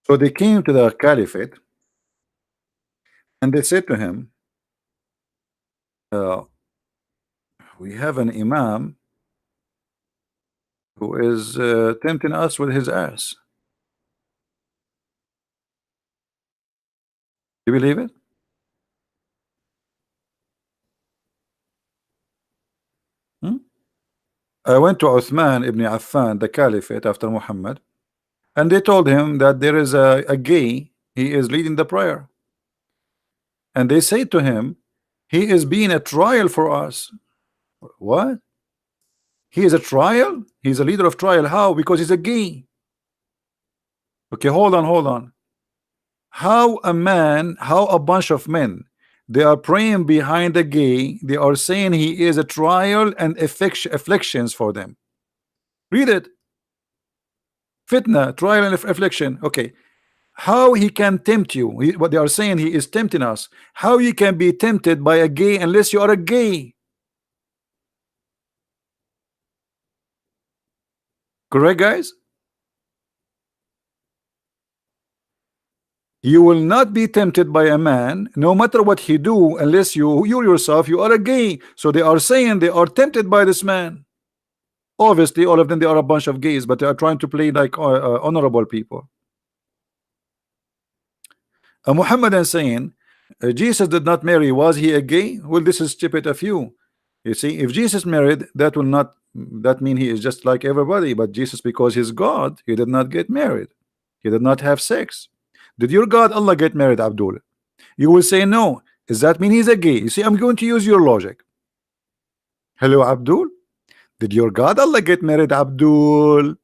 So they came to the Caliphate and they said to him, we have an Imam who is tempting us with his ass. You believe it? Hmm? I went to Uthman ibn Affan, the Caliphate after Muhammad, and they told him that there is a gay, he is leading the prayer. And they say to him, he is being a trial for us. What? He is a trial? He's a leader of trial. How? Because he's a gay. Okay, hold on. How a man, how a bunch of men, they are praying behind a gay, they are saying he is a trial and afflictions for them. Read it. Fitna, trial and affliction. Okay. How he can tempt you? What they are saying, he is tempting us. How you can be tempted by a gay unless you are a gay? Correct, guys? You will not be tempted by a man, no matter what he do, unless you yourself you are a gay. So they are saying they are tempted by this man. Obviously, all of them they are a bunch of gays, but they are trying to play like honorable people. Muhammad is saying Jesus did not marry. Was he a gay? Well, this is stupid of you. You see, if Jesus married, that will not that mean he is just like everybody. But Jesus, because he's God, he did not get married. He did not have sex. Did your God Allah get married, Abdul? You will say no. Does that mean he's a gay? You see, I'm going to use your logic. Hello, Abdul. Did your God Allah get married, Abdul?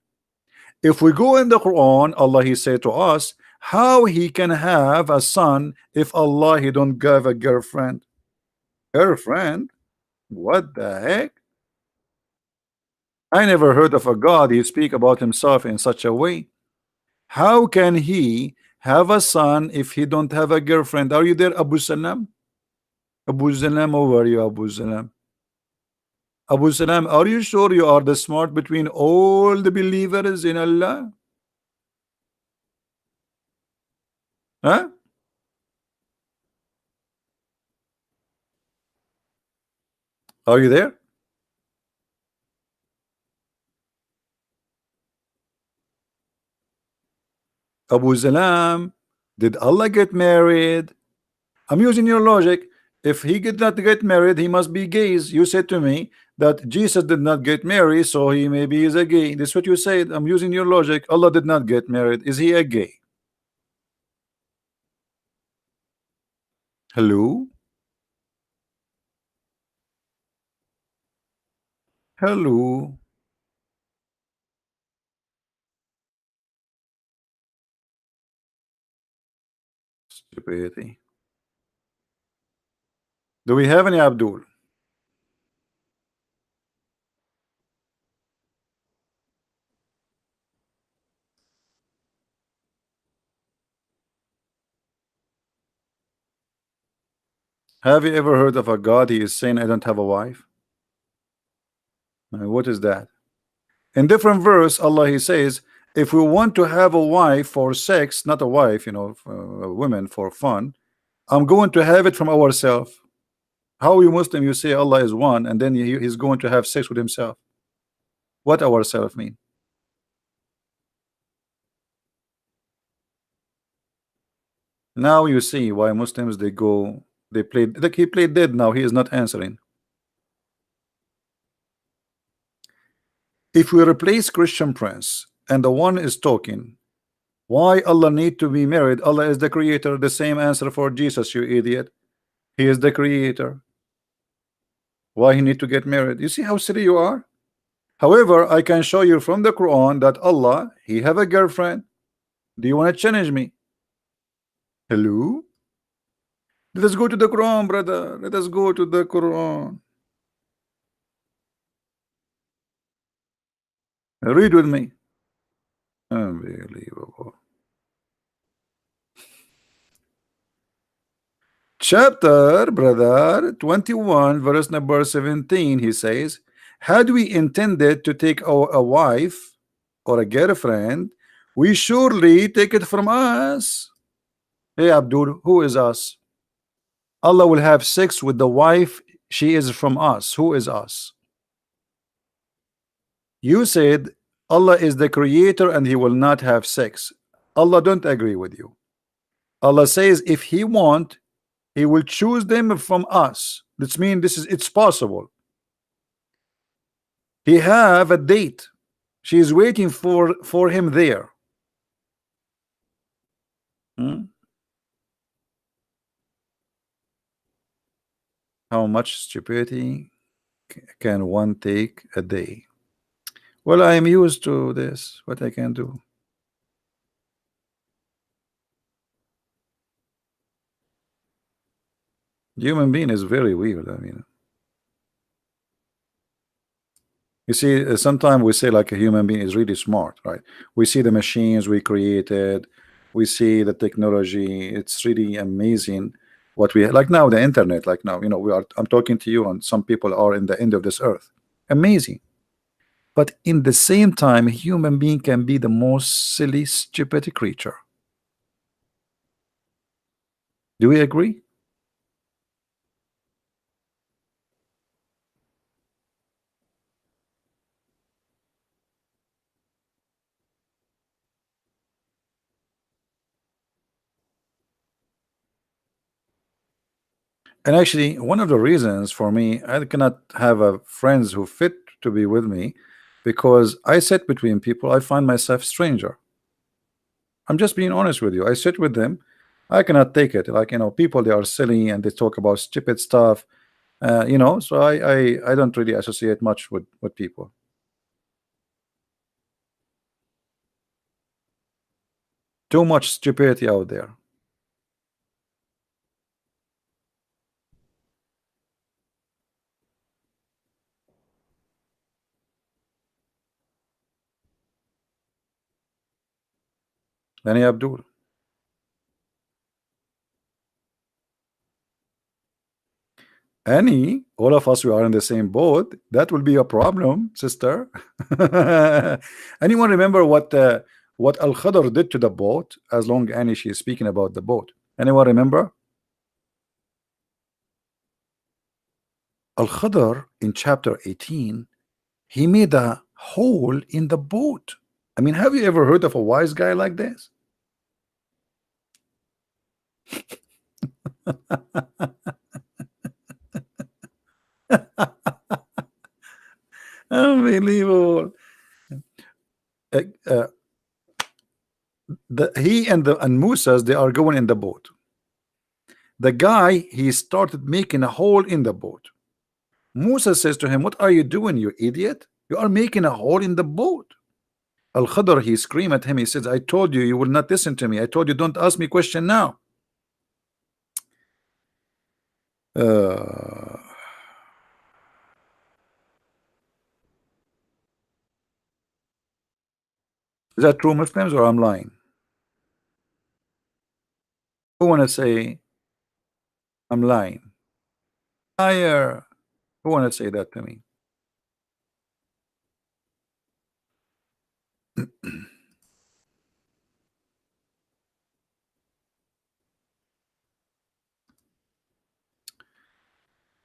If we go in the Quran, Allah he said to us, how he can have a son if Allah he don't give a girlfriend? Girlfriend? What the heck? I never heard of a God he speak about himself in such a way. How can he have a son if he don't have a girlfriend? Are you there, Abu Salam? Abu Salam, over you, Abu Salam. Abu Salam, are you sure you are the smart between all the believers in Allah? Huh? Are you there? Abu Salam, did Allah get married? I'm using your logic. If he did not get married, he must be gay. You said to me that Jesus did not get married, so he maybe is a gay. That's what you said. I'm using your logic. Allah did not get married. Is he a gay? Hello? Hello? Stupidity. Do we have any Abdul? Have you ever heard of a God he is saying I don't have a wife? What is that? In different verse, Allah he says, if we want to have a wife for sex, not a wife, you know, women for fun, I'm going to have it from ourselves. How you Muslim you say Allah is one and then he's going to have sex with himself? What ourselves mean? Now you see why Muslims they played like he played dead. Now he is not answering. If we replace Christian Prince and the one is talking, why Allah need to be married? Allah is the creator. The same answer for Jesus, you idiot. He is the creator. Why he need to get married? You see how silly you are? However, I can show you from the Quran that Allah he have a girlfriend. Do you want to challenge me? Hello? Let us go to the Quran, brother. Let us go to the Quran. Read with me. Unbelievable. Chapter, brother, 21, verse number 17, he says, had we intended to take a wife or a girlfriend, we surely take it from us. Hey, Abdul, who is us? Allah will have sex with the wife. She is from us. Who is us? You said Allah is the creator and he will not have sex. Allah don't agree with you. Allah says if he want, he will choose them from us. That means it's possible. He have a date. She is waiting for him there. How much stupidity can one take a day? Well, I am used to this. What I can do? Human being is very weird. I mean, you see, sometimes we say like a human being is really smart, right? We see the machines we created, we see the technology. It's really amazing what we like now. The internet, like now, you know, I'm talking to you, and some people are in the end of this earth. Amazing. But in the same time, a human being can be the most silly, stupid creature. Do we agree? And actually, one of the reasons for me, I cannot have a friends who fit to be with me, because I sit between people. I find myself stranger. I'm just being honest with you. I sit with them. I cannot take it. Like, people, they are silly and they talk about stupid stuff. So I don't really associate much with people. Too much stupidity out there. Danny Abdul. Any, all of us, we are in the same boat. That will be a problem, sister. Anyone remember what Al Khadr did to the boat? As long Annie, she is speaking about the boat. Anyone remember? Al Khadr in chapter 18, he made a hole in the boat. I mean, have you ever heard of a wise guy like this? Unbelievable. Uh, uh, he and Musa's, they are going in the boat. The guy, he started making a hole in the boat. Musa says to him, "What are you doing, you idiot? You are making a hole in the boat." Al Khadr, he screamed at him. He says, "I told you, you will not listen to me. I told you, don't ask me question now." Uh, is that true, Muslims, or I'm lying? Who want to say I'm lying? Liar. Who want to say that to me?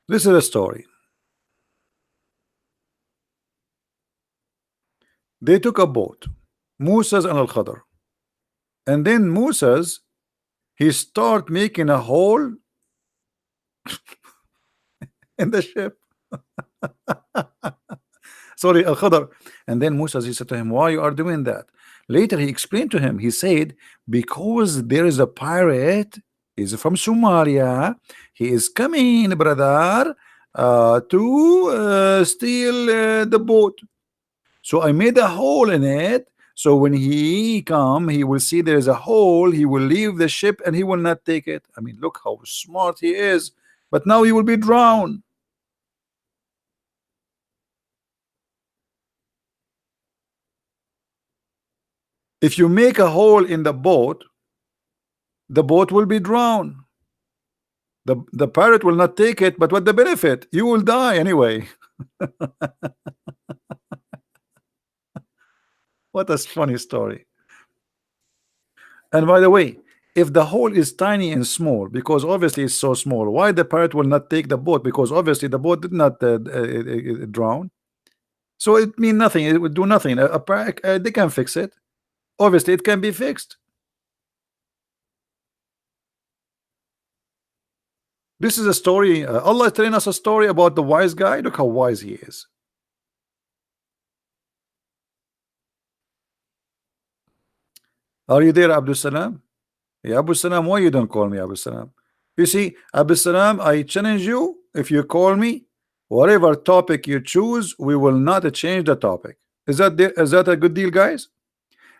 This is a story. They took a boat, Musa's and Al Khadr, and then Musa's, he start making a hole in the ship. Sorry, Al Khadr. And then Musa, he said to him, "Why you are doing that?" Later he explained to him. He said, "Because there is a pirate, he's from Somalia, he is coming, brother, to steal the boat. So I made a hole in it, so when he come, he will see there is a hole, he will leave the ship and he will not take it." I mean, look how smart he is. But now he will be drowned. If you make a hole in the boat will be drowned. The pirate will not take it, but what the benefit? You will die anyway. What a funny story. And by the way, if the hole is tiny and small, because obviously it's so small, why the pirate will not take the boat? Because obviously the boat did not drown. So it mean nothing. It would do nothing. They can fix it. Obviously it can be fixed. This is a story. Allah is telling us a story about the wise guy. Look how wise he is. Are you there, Abdul Salam? Yeah, Abu Salam, why you don't call me Abu Salam? You see, Abu Salam, I challenge you. If you call me, whatever topic you choose, we will not change the topic. Is that a good deal, guys?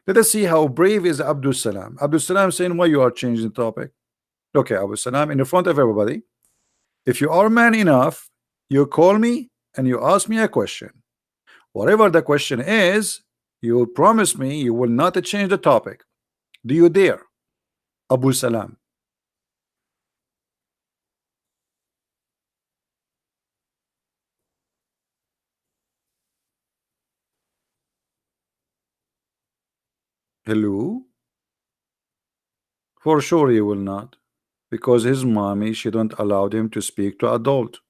Let us see how brave is Abdul Salam. Abdul Salam saying, "Why you are changing the topic?" Okay, Abu Salam, in the front of everybody, if you are man enough, you call me and you ask me a question. Whatever the question is, you promise me you will not change the topic. Do you dare, Abu Salam? Hello? For sure he will not. Because his mommy, she don't allow him to speak to adult,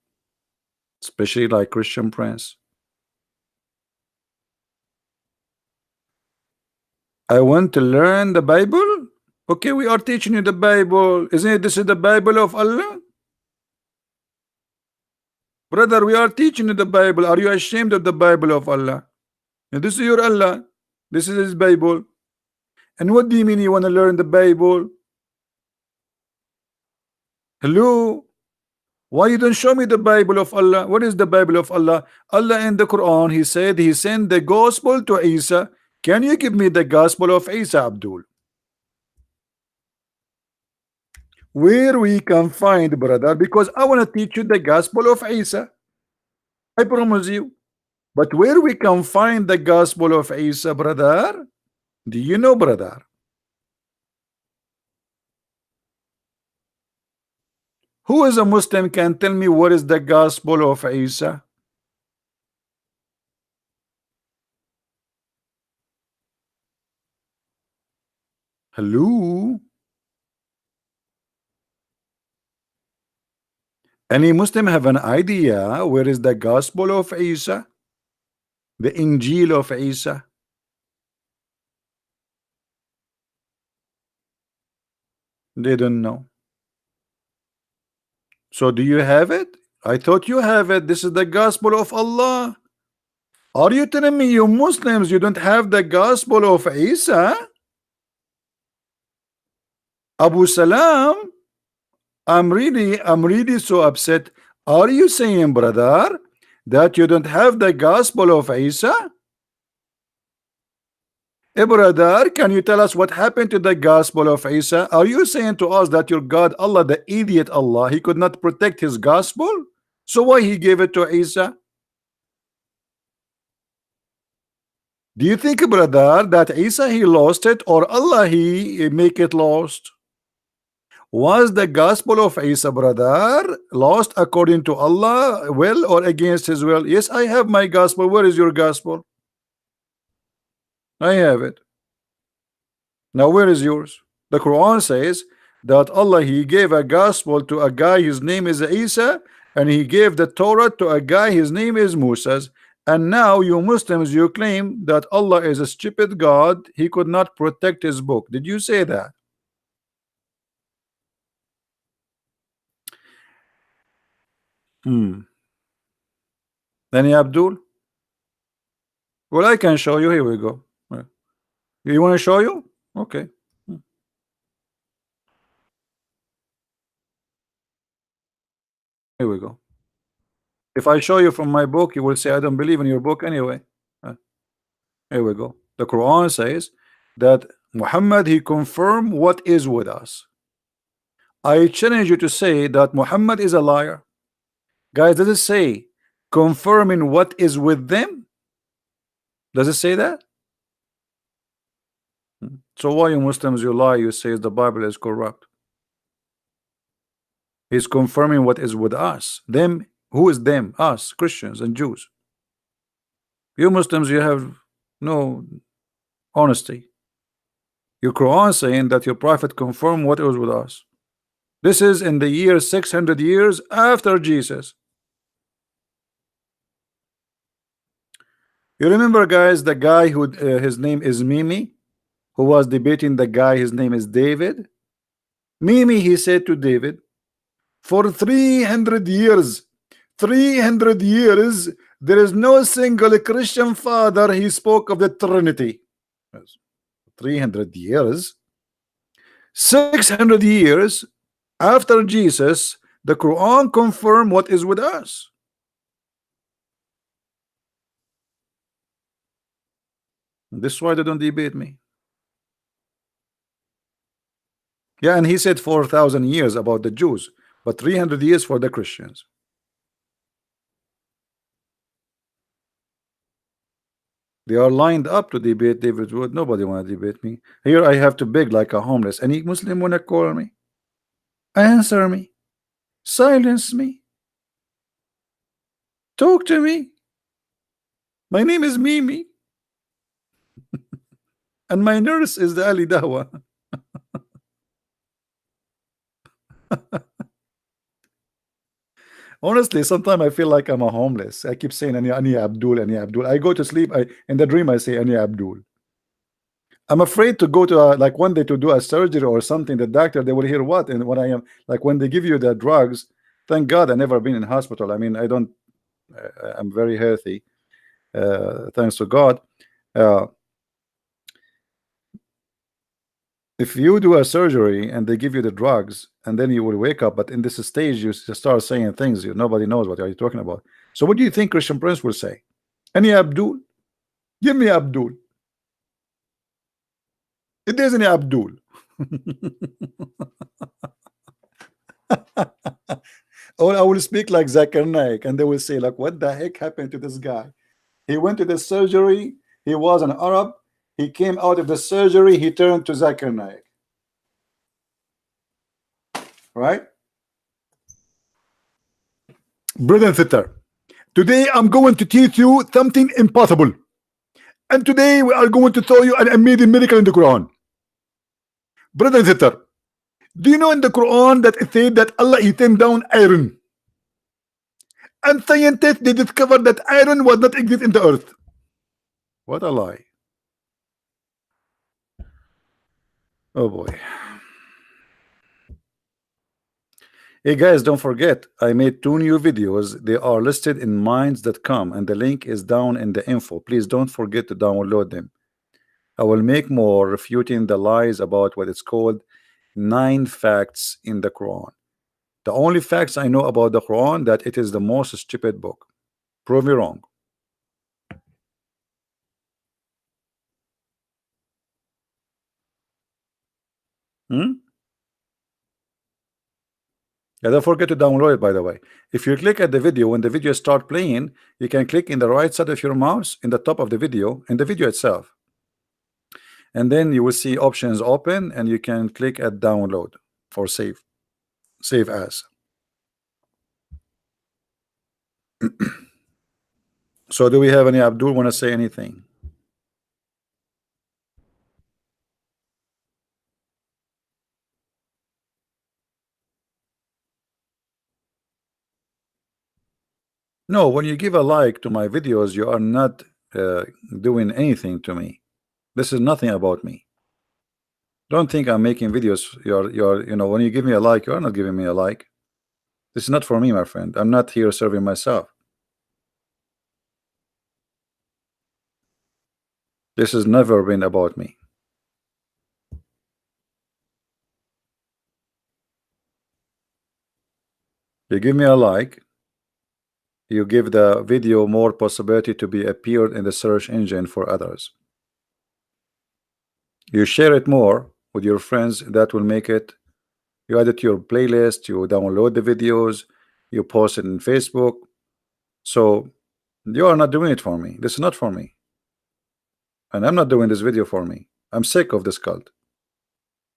especially like Christian Prince. I want to learn the Bible. Okay, we are teaching you the Bible. Isn't it? This is the Bible of Allah. Brother, we are teaching you the Bible. Are you ashamed of the Bible of Allah? And this is your Allah. This is his Bible. And what do you mean you want to learn the Bible? Hello? Why you don't show me the Bible of Allah? What is the Bible of Allah? Allah in the Quran, he said he sent the gospel to Isa. Can you give me the gospel of Isa, Abdul? Where we can find, brother, because I want to teach you the gospel of Isa. I promise you. But where we can find the gospel of Isa, brother? Do you know, brother? Who is a Muslim can tell me what is the gospel of Isa? Hello? Any Muslim have an idea where is the gospel of Isa? The Injil of Isa? They don't know. So do you have it? I thought you have it. This is the gospel of Allah. Are you telling me you Muslims you don't have the gospel of Isa? Abu Salam, I'm really so upset. Are you saying, brother, that you don't have the gospel of Isa? Hey, brother, can you tell us what happened to the gospel of Isa? Are you saying to us that your God, Allah, the idiot Allah, he could not protect his gospel? So why he gave it to Isa? Do you think, brother, that Isa he lost it or Allah he make it lost? Was the gospel of Isa, brother, lost according to Allah will or against his will? Yes, I have my gospel. Where is your gospel? I have it. Now where is yours? The Quran says that Allah he gave a gospel to a guy his name is Isa, and he gave the Torah to a guy his name is Moses. And now you Muslims you claim that Allah is a stupid God, he could not protect his book. Did you say that? Hmm. Any Abdul? Well, I can show you. Here we go. You want to show you? Okay. Here we go. If I show you from my book, you will say I don't believe in your book anyway. Here we go. The Quran says that Muhammad he confirmed what is with us. I challenge you to say that Muhammad is a liar. Guys, does it say confirming what is with them? Does it say that? So why you Muslims you lie, you say the Bible is corrupt? He's confirming what is with us. Them, who is them? Us, Christians and Jews. You Muslims, you have no honesty. Your Quran saying that your prophet confirmed what was with us. This is in the year 600 years after Jesus. You remember, guys, the guy who his name is Mimi, who was debating the guy his name is David. Mimi, he said to David, for 300 years, 300 years, there is no single Christian father he spoke of the Trinity. 300 years, 600 years after Jesus, the Quran confirmed what is with us. This is why they don't debate me. Yeah, and he said 4,000 years about the Jews, but 300 years for the Christians. They are lined up to debate David Wood. Nobody want to debate me. Here I have to beg like a homeless. Any Muslim want to call me? Answer me. Silence me. Talk to me. My name is Mimi. and my nurse is the Ali Dawah. Honestly, sometimes I feel like I'm a homeless. I keep saying Ani Abdul, Ani Abdul. I go to sleep. In the dream I say Ani Abdul. I'm afraid to go to like one day to do a surgery or something. The doctor, they will hear what, and when I am like when they give you the drugs. Thank God I never been in hospital. I mean, I don't. I'm very healthy, thanks to God. Uh, if you do a surgery and they give you the drugs and then you will wake up, but in this stage you start saying things nobody knows what are you talking about. So what do you think Christian Prince will say? Any Abdul? Give me Abdul. It isn't Abdul. Or I will speak like Zakir Naik and they will say like, what the heck happened to this guy? He went to the surgery, he was an Arab, he came out of the surgery, he turned to Zakir Naik, right? Brother and sister, today I'm going to teach you something impossible. And today we are going to show you an amazing miracle in the Quran. Brother and sister, do you know in the Quran that it said that Allah he sent down iron? And scientists they discovered that iron was not exist in the earth. What a lie. Oh boy. Hey guys, don't forget I made 2 new videos. They are listed in minds.com and the link is down in the info. Please don't forget to download them. I will make more refuting the lies about what it's called 9 facts in the Quran. The only facts I know about the Quran that it is the most stupid book. Prove me wrong. Hmm? Yeah, don't forget to download it, by the way. If you click at the video, when the video start playing, you can click in the right side of your mouse in the top of the video, in the video itself. And then you will see options open and you can click at download or save as. So do we have any Abdul want to say anything? No, when you give a like to my videos, you are not doing anything to me. This is nothing about me. Don't think I'm making videos. You're you know, when you give me a like, you're not giving me a like. This is not for me, my friend. I'm not here serving myself. This has never been about me. You give me a like, you give the video more possibility to be appeared in the search engine for others. You share it more with your friends, that will make it. You add it to your playlist, you download the videos, you post it in Facebook. So you are not doing it for me. This is not for me. And I'm not doing this video for me. I'm sick of this cult.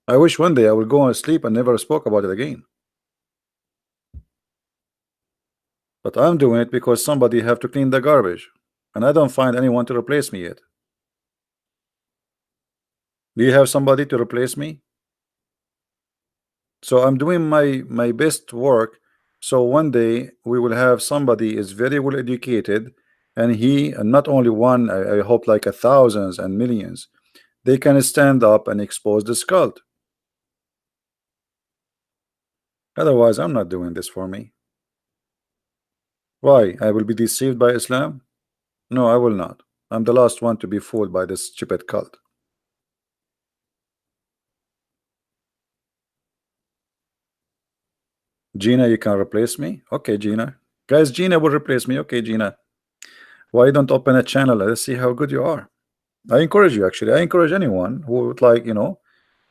I wish one day I would go on sleep and never spoke about it again. But I'm doing it because somebody have to clean the garbage. And I don't find anyone to replace me yet. Do you have somebody to replace me? So I'm doing my best work. So one day we will have somebody is very well educated, and he and not only one, I hope like a thousands and millions, they can stand up and expose this cult. Otherwise, I'm not doing this for me. Why? I will be deceived by Islam? No, I will not. I'm the last one to be fooled by this stupid cult. Gina, you can replace me? Okay, Gina. Guys, Gina will replace me. Okay, Gina. Why don't open a channel? Let's see how good you are. I encourage you, actually. I encourage anyone who would like,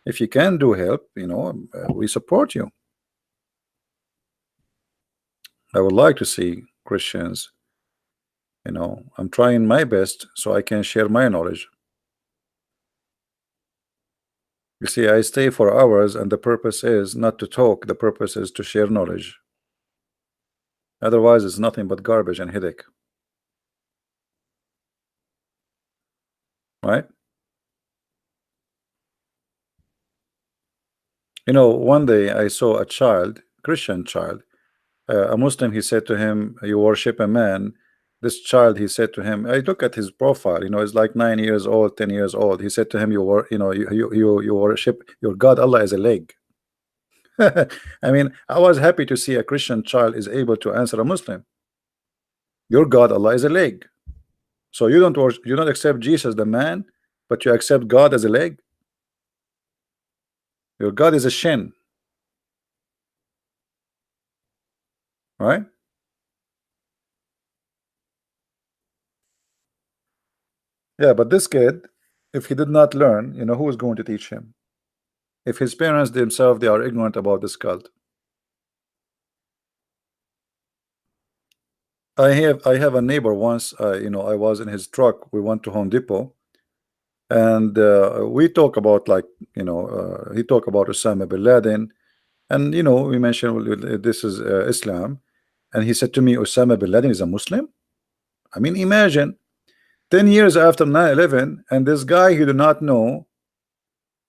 if you can do help, we support you. I would like to see Christians, I'm trying my best so I can share my knowledge. You see, I stay for hours, and the purpose is not to talk, the purpose is to share knowledge. Otherwise, it's nothing but garbage and headache. Right? You know, one day I saw a child, Christian child, a Muslim. He said to him, "You worship a man." This child, he said to him, I look at his profile. You know, he's like 9 years old, 10 years old. He said to him, "You were, you know, you worship your God Allah as a leg." I mean, I was happy to see a Christian child is able to answer a Muslim. Your God Allah is a leg. So you don't worship, you don't accept Jesus the man, but you accept God as a leg. Your God is a shin, right? Yeah, but this kid, if he did not learn, you know, who is going to teach him? If his parents themselves they are ignorant about this cult. I have a neighbor once. You know, I was in his truck. We went to Home Depot, and we talk about like he talked about Osama bin Laden, and you know we mentioned, well, this is Islam, and he said to me, Osama bin Laden is a Muslim. I mean, imagine 10 years after 9/11, and this guy he did not know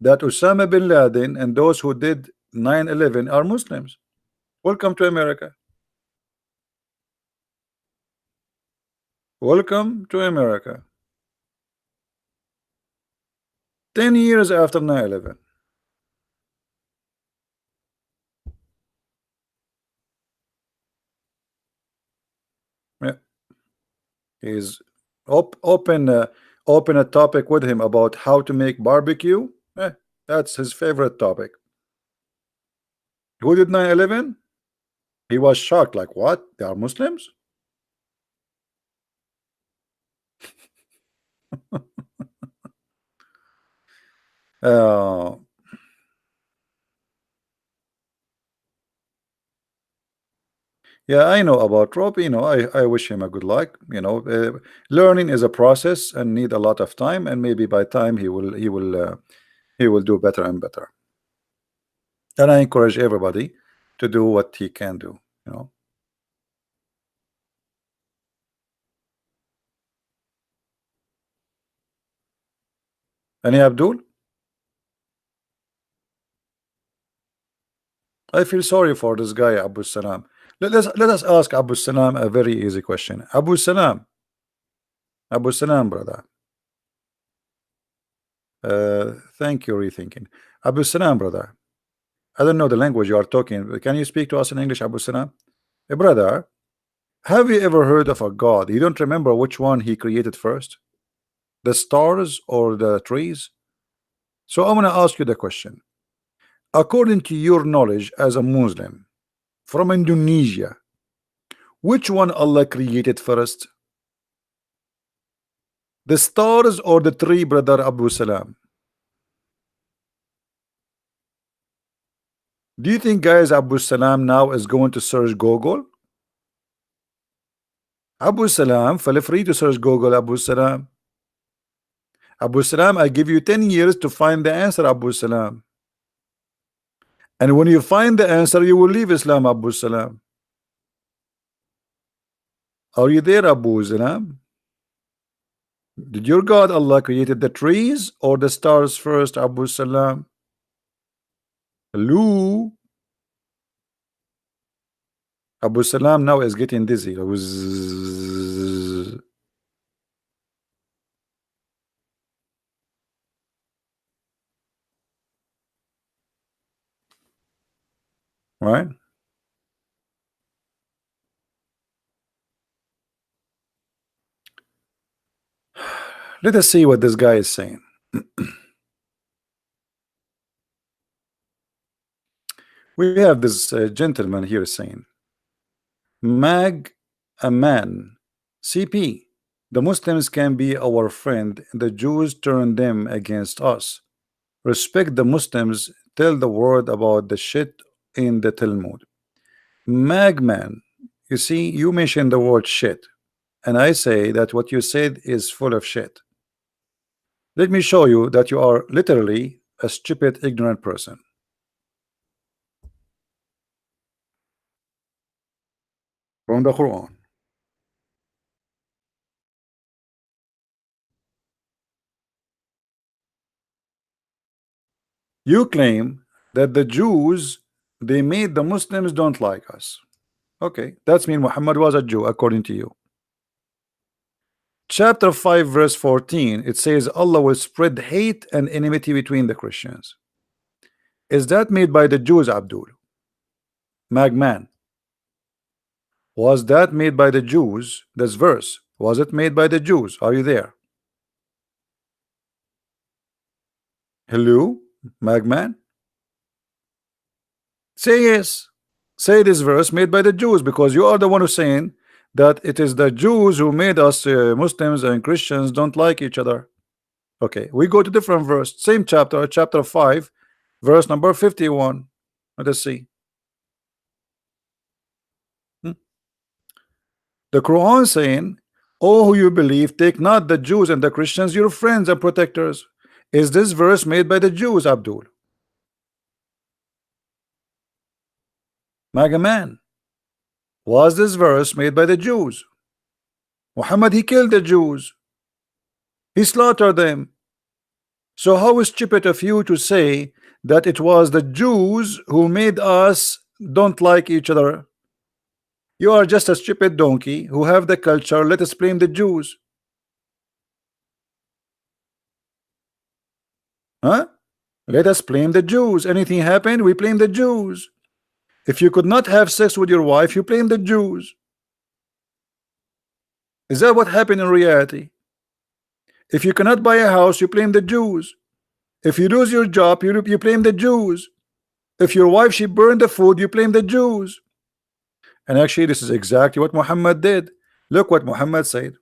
that Osama bin Laden and those who did 9/11 are Muslims. Welcome to America. Welcome to America. 10 years after 9/11. Yeah. He's open a topic with him about how to make barbecue. That's his favorite topic. Who did 9/11? He was shocked, like, what? They are Muslims? Uh, yeah, I know about Rob. You know, I wish him a good luck. You know, learning is a process and need a lot of time, and maybe by time he will do better and better. And I encourage everybody to do what he can do. You know, and Abdul, I feel sorry for this guy, Abu Salam. Let us ask Abu Salam a very easy question. Abu Salam, brother. Thank you, rethinking. Abu Salam, brother. I don't know the language you are talking. Can you speak to us in English, Abu Salam? Brother, have you ever heard of a God? You don't remember which one he created first? The stars or the trees? So I'm gonna ask you the question. According to your knowledge as a Muslim from Indonesia, which one Allah created first? The stars or the tree, brother Abu Salam? Do you think, guys, Abu Salam now is going to search Google? Abu Salam, feel free to search Google, Abu Salam. Abu Salam, I give you 10 years to find the answer, Abu Salam. And when you find the answer, you will leave Islam, Abu Salam. Are you there, Abu Salam? Did your God Allah created the trees or the stars first, Abu Salam? Hello? Abu Salam now is getting dizzy. Right? Let us see what this guy is saying. We have this gentleman here saying, Mag a man, CP. The Muslims can be our friend, the Jews turn them against us. Respect the Muslims, tell the world about the shit in the Talmud. Magman, you see, you mentioned the word shit, and I say that what you said is full of shit. Let me show you that you are literally a stupid, ignorant person. From the Quran. You claim that the Jews, they made the Muslims don't like us. Okay, that's mean Muhammad was a Jew according to you. Chapter 5 verse 14, it says Allah will spread hate and enmity between the Christians. Is that made by the Jews, Abdul? Magman, was that made by the Jews? This verse, was it made by the Jews? Are you there? Hello, Magman? Say yes. Say this verse made by the Jews, because you are the one who's saying that it is the Jews who made us Muslims and Christians don't like each other. Okay, we go to different verse, same chapter, chapter 5, verse number 51. Let us see. The Quran saying, "Oh, who you believe, take not the Jews and the Christians your friends and protectors." Is this verse made by the Jews, Abdul? Magaman, was this verse made by the Jews? Muhammad, he killed the Jews. He slaughtered them. So how stupid of you to say that it was the Jews who made us don't like each other? You are just a stupid donkey who have the culture. Let us blame the Jews. Huh? Let us blame the Jews. Anything happened, we blame the Jews. If you could not have sex with your wife, you blame the Jews. Is that what happened in reality? If you cannot buy a house, you blame the Jews. If you lose your job, you blame the Jews. If your wife, she burned the food, you blame the Jews. And actually, this is exactly what Muhammad did. Look what Muhammad said.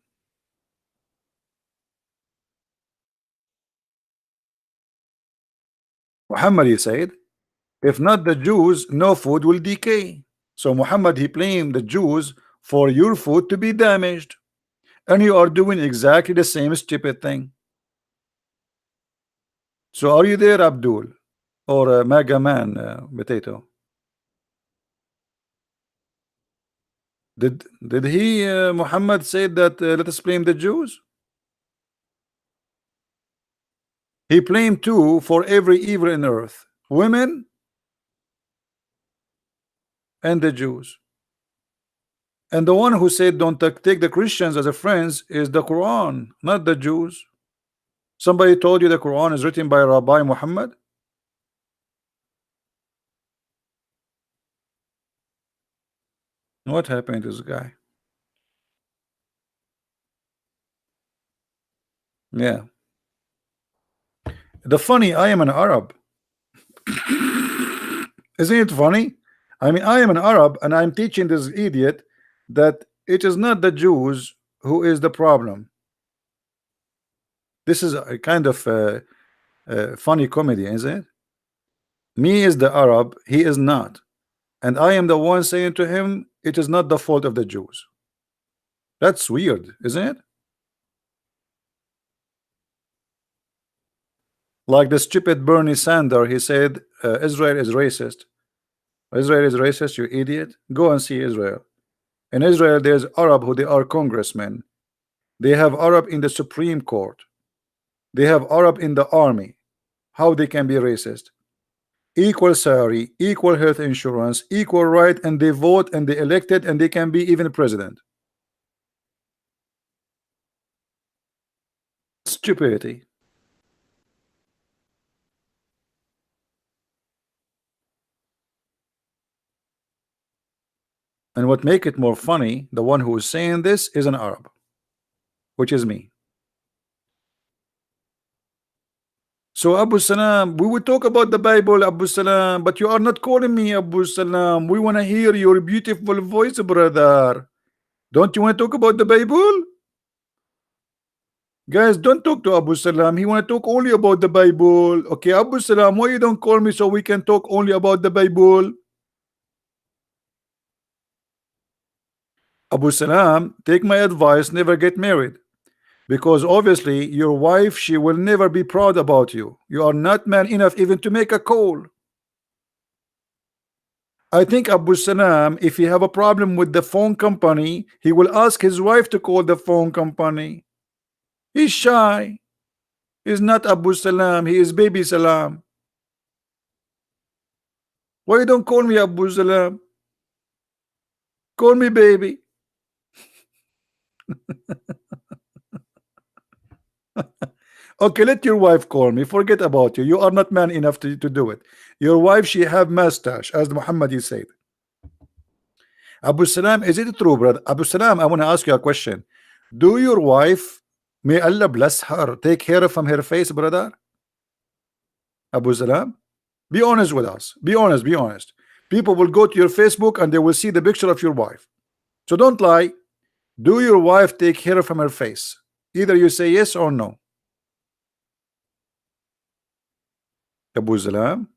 Muhammad, he said, if not the Jews, no food will decay. So Muhammad, he blamed the Jews for your food to be damaged. And you are doing exactly the same stupid thing. So are you there, Abdul? Or Mega Man, Potato? Did he, Muhammad, said that let us blame the Jews? He blamed two for every evil in earth: women and the Jews. And the one who said don't take the Christians as a friends is the Quran, not the Jews. Somebody told you the Quran is written by Rabbi Muhammad? What happened to this guy? Yeah. The funny, I am an Arab. Isn't it funny? I mean, I am an Arab and I'm teaching this idiot that it is not the Jews who is the problem. This is a kind of funny comedy, isn't it? Me is the Arab, he is not. And I am the one saying to him, it is not the fault of the Jews. That's weird, isn't it? Like the stupid Bernie Sanders, he said Israel is racist. Israel is racist, you idiot. Go and see Israel. In Israel, there's Arab who they are congressmen. They have Arab in the Supreme Court. They have Arab in the army. How they can be racist? Equal salary, equal health insurance, equal right, and they vote and they elected and they can be even president. Stupidity. And what make it more funny, the one who is saying this is an Arab, which is me. So Abu Salam, we will talk about the Bible, Abu Salam, but you are not calling me Abu Salam. We want to hear your beautiful voice, brother. Don't you want to talk about the Bible? Guys, don't talk to Abu Salam. He want to talk only about the Bible. Okay, Abu Salam, why you don't call me so we can talk only about the Bible? Abu Salam, take my advice, never get married. Because obviously your wife, she will never be proud about you. You are not man enough even to make a call. I think Abu Salam, if he have a problem with the phone company, he will ask his wife to call the phone company. He's shy. He's not Abu Salam, he is baby Salam. Why you don't call me Abu Salam? Call me baby. Okay, let your wife call me. Forget about you. You are not man enough to do it. Your wife, she have mustache, as Muhammad he said. Abu Salam, is it true, brother? Abu Salam, I want to ask you a question. Do your wife, may Allah bless her, take hair from her face, brother? Abu Salam, be honest with us. Be honest, be honest. People will go to your Facebook and they will see the picture of your wife. So don't lie. Do your wife take hair from her face? Either you say yes or no. Abu Salam,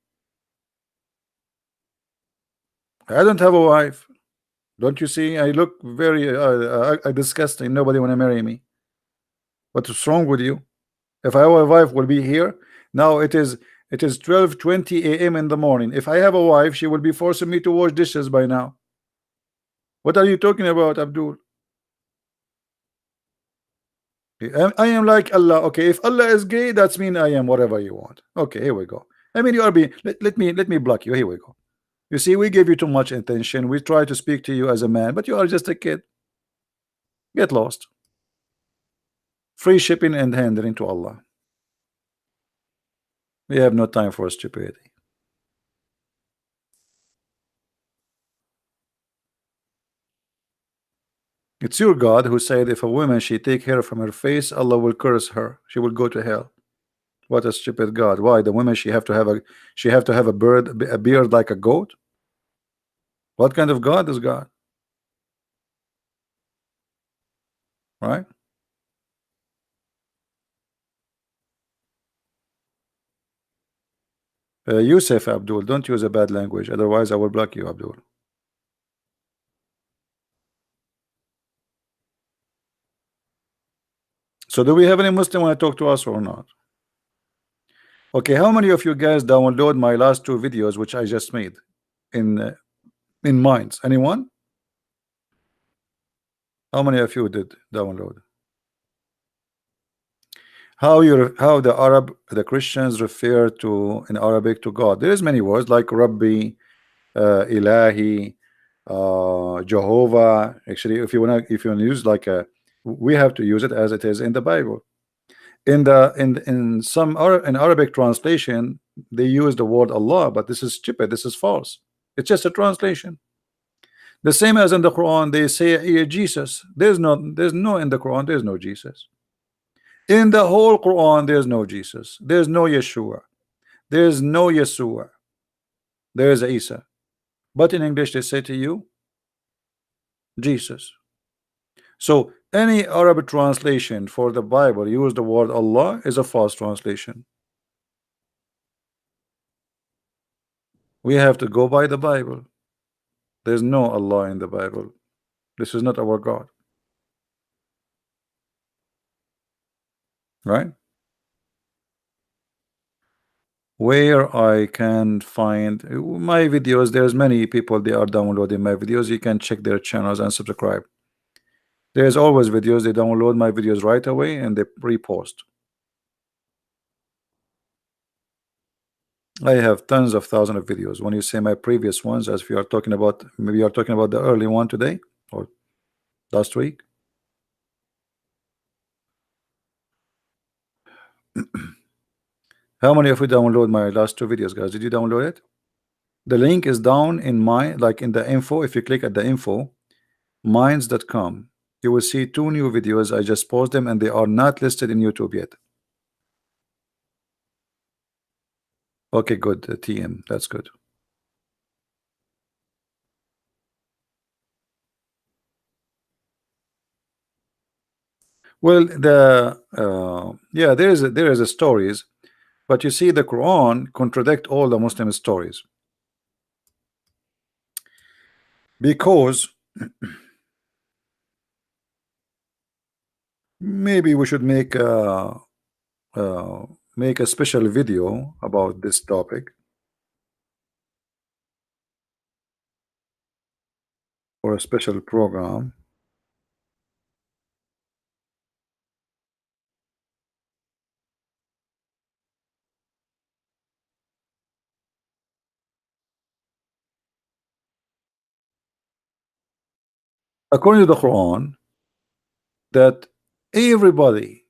I don't have a wife. Don't you see? I look very disgusting. Nobody want to marry me. What's wrong with you? If I have a wife, will be here. Now it is 12:20 a.m. in the morning. If I have a wife, she will be forcing me to wash dishes by now. What are you talking about, Abdul? I am like Allah. Okay, if Allah is gay, that's mean I am whatever you want. Okay, here we go. I mean, you are being. Let me block you. Here we go. You see, we give you too much attention. We try to speak to you as a man, but you are just a kid. Get lost. Free shipping and handling to Allah. We have no time for stupidity. It's your God who said if a woman she take hair from her face, Allah will curse her. She will go to hell. What a stupid God. Why the woman she have to have a beard like a goat? What kind of God is God? Right? Yusuf Abdul, don't use a bad language, otherwise I will block you, Abdul. So do we have any Muslim want to talk to us or not? Okay, how many of you guys download my last two videos which I just made in Minds? Anyone? How many of you did download? How the Christians refer to in Arabic to God? There is many words like Rabbi, Ilahi, Jehovah. Actually, if you wanna use like a, we have to use it as it is in the Bible. In some in Arabic translation, they use the word Allah, but this is stupid. This is false. It's just a translation. The same as in the Quran, they say Jesus. There's no in the Quran. There's no Jesus. In the whole Quran, there's no Jesus. There's no Yeshua. There's no Yeshua. There is Isa. But in English, they say to you, Jesus. So any Arab translation for the Bible use the word Allah is a false translation. We have to go by the Bible. There's no Allah in the Bible. This is not our God. Right? Where I can find my videos, there's many people they are downloading my videos. You can check their channels and subscribe. There's always videos. They download my videos right away and they repost. I have tons of thousands of videos. When you say my previous ones, as we are talking about, maybe you are talking about the early one today or last week. How many of you download my last two videos, guys? Did you download it? The link is down in my, like in the info. If you click at the info, minds.com, you will see two new videos. I just posted them and they are not listed in YouTube yet. Okay, good. TM, that's good. Well, yeah, there is a stories, but you see the Quran contradict all the Muslim stories because maybe we should make a special video about this topic or a special program. according to the Quran, that everybody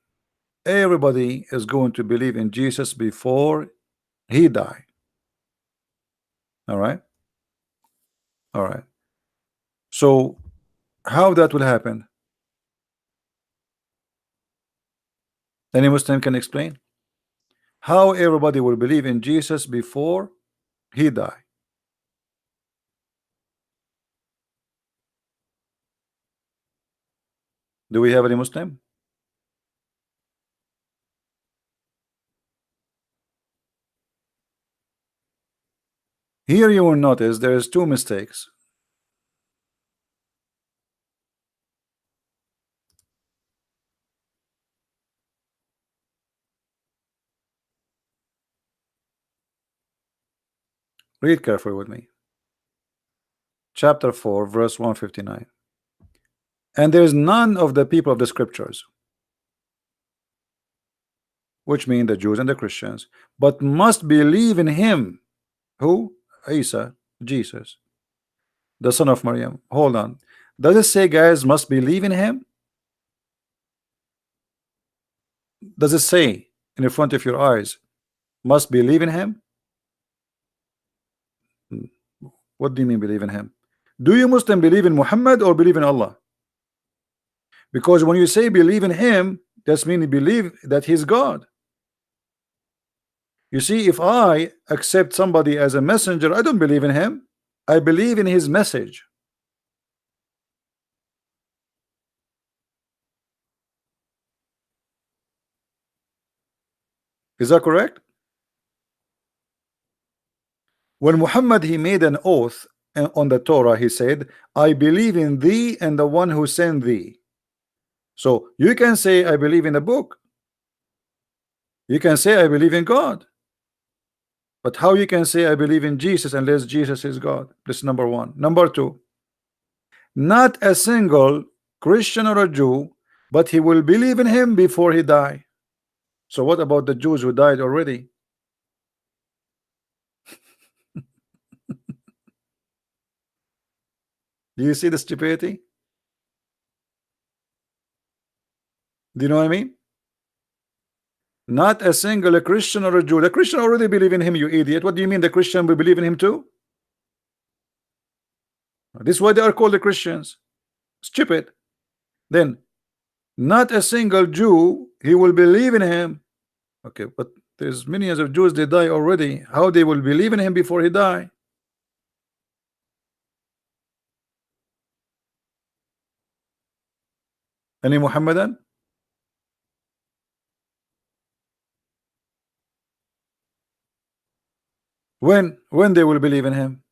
is going to believe in Jesus before he die. All right, all right. So how that will happen? Any Muslim can explain how everybody will believe in Jesus before he die? Do we have any Muslim? Here you will notice there is two mistakes. Read carefully with me. Chapter 4, verse 159. And there is none of the people of the scriptures, which mean the Jews and the Christians, but must believe in him. Who? Isa, Jesus, the son of Maryam. Hold on. Does it say guys must believe in him? Does it say in the front of your eyes must believe in him? What do you mean believe in him? Do you Muslim believe in Muhammad or believe in Allah? Because when you say believe in him, that's mean you believe that he's God. You see, if I accept somebody as a messenger, I don't believe in him. I believe in his message. Is that correct? When Muhammad he made an oath on the Torah, he said, I believe in thee and the one who sent thee. So you can say I believe in the book. You can say I believe in God. But how you can say I believe in Jesus unless Jesus is God? This is number one. Number two, not a single Christian or a Jew, but he will believe in him before he die. So what about the Jews who died already? Do you see the stupidity? Do you know what I mean? Not a single Christian or a Jew. The Christian already believe in him, you idiot. What do you mean the Christian will believe in him too? This is why they are called the Christians. Stupid. Then not a single Jew, he will believe in him. Okay, but there's millions of Jews, they die already. How they will believe in him before he die? Any Muhammadan? When they will believe in him?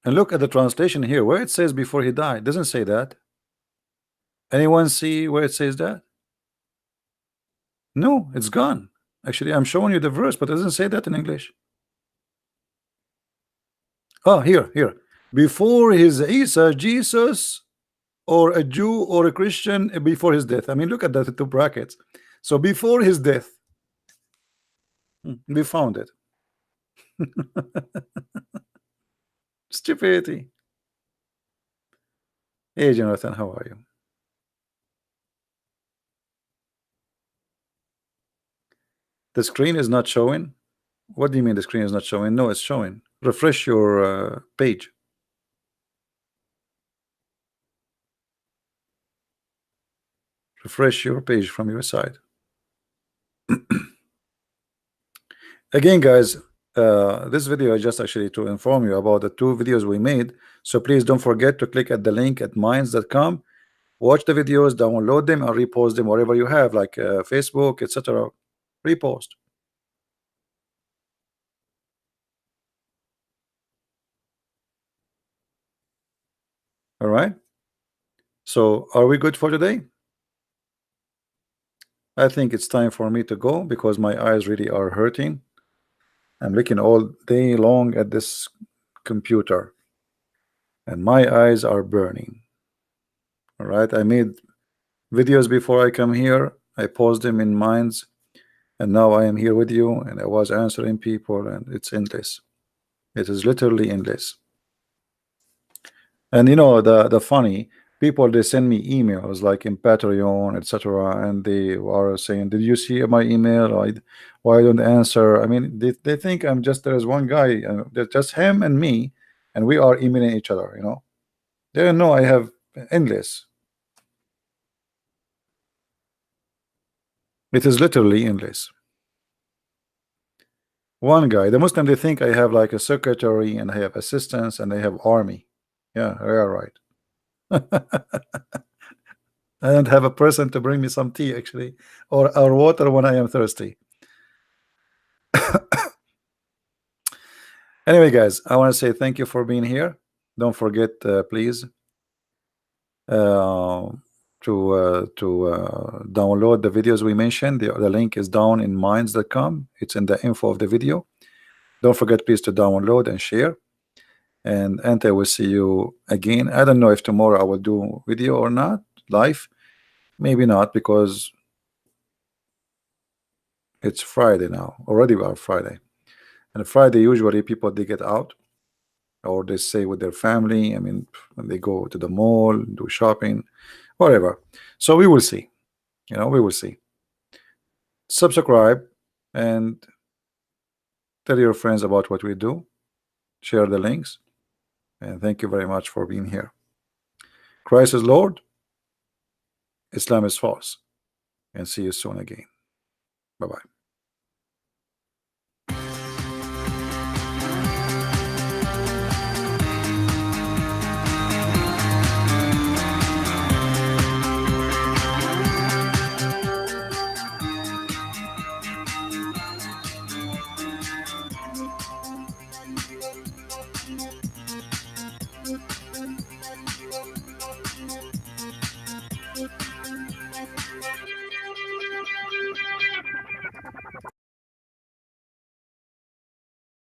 And look at the translation here where it says before he died. It doesn't say that. Anyone see where it says that? No, it's gone. Actually, I'm showing you the verse, but it doesn't say that in English. Oh, here. Before his Isa, Jesus, or a Jew or a Christian before his death. I mean, look at that two brackets. So before his death, we found it. Stupidity. Hey, Jonathan, how are you? The screen is not showing. What do you mean the screen is not showing? No, it's showing. Refresh your page. Refresh your page from your side. Again, guys, this video is just actually to inform you about the two videos we made. So please don't forget to click at the link at minds.com. Watch the videos, download them, and repost them wherever you have, like Facebook, etc. Repost. All right. So are we good for today? I think it's time for me to go because my eyes really are hurting. I'm looking all day long at this computer and my eyes are burning. All right. I made videos before I come here. I post them in Minds and now I am here with you, and I was answering people, and it's endless. It is literally endless. And you know the funny people, they send me emails like in Patreon, etc., and they are saying, "Did you see my email? Why don't answer?" I mean, they think I'm just there's one guy, there's just him and me, and we are emailing each other. They don't know I have endless. It is literally endless. One guy, the Muslim, they think I have like a secretary and I have assistants and I have army. Yeah, they are right. I don't have a person to bring me some tea actually, or water when I am thirsty. Anyway, guys, I want to say thank you for being here. Don't forget, please, uh, to download the videos we mentioned. The link is down in minds.com. It's in the info of the video. Don't forget, please, to download and share. And I will see you again. I don't know if tomorrow I will do video or not, live. Maybe not, because it's Friday now. Already we are Friday. And Friday, usually people, they get out, or they stay with their family. I mean, when they go to the mall, do shopping, whatever. So we will see. We will see. Subscribe and tell your friends about what we do. Share the links. And thank you very much for being here. Christ is Lord. Islam is false. And see you soon again. Bye-bye.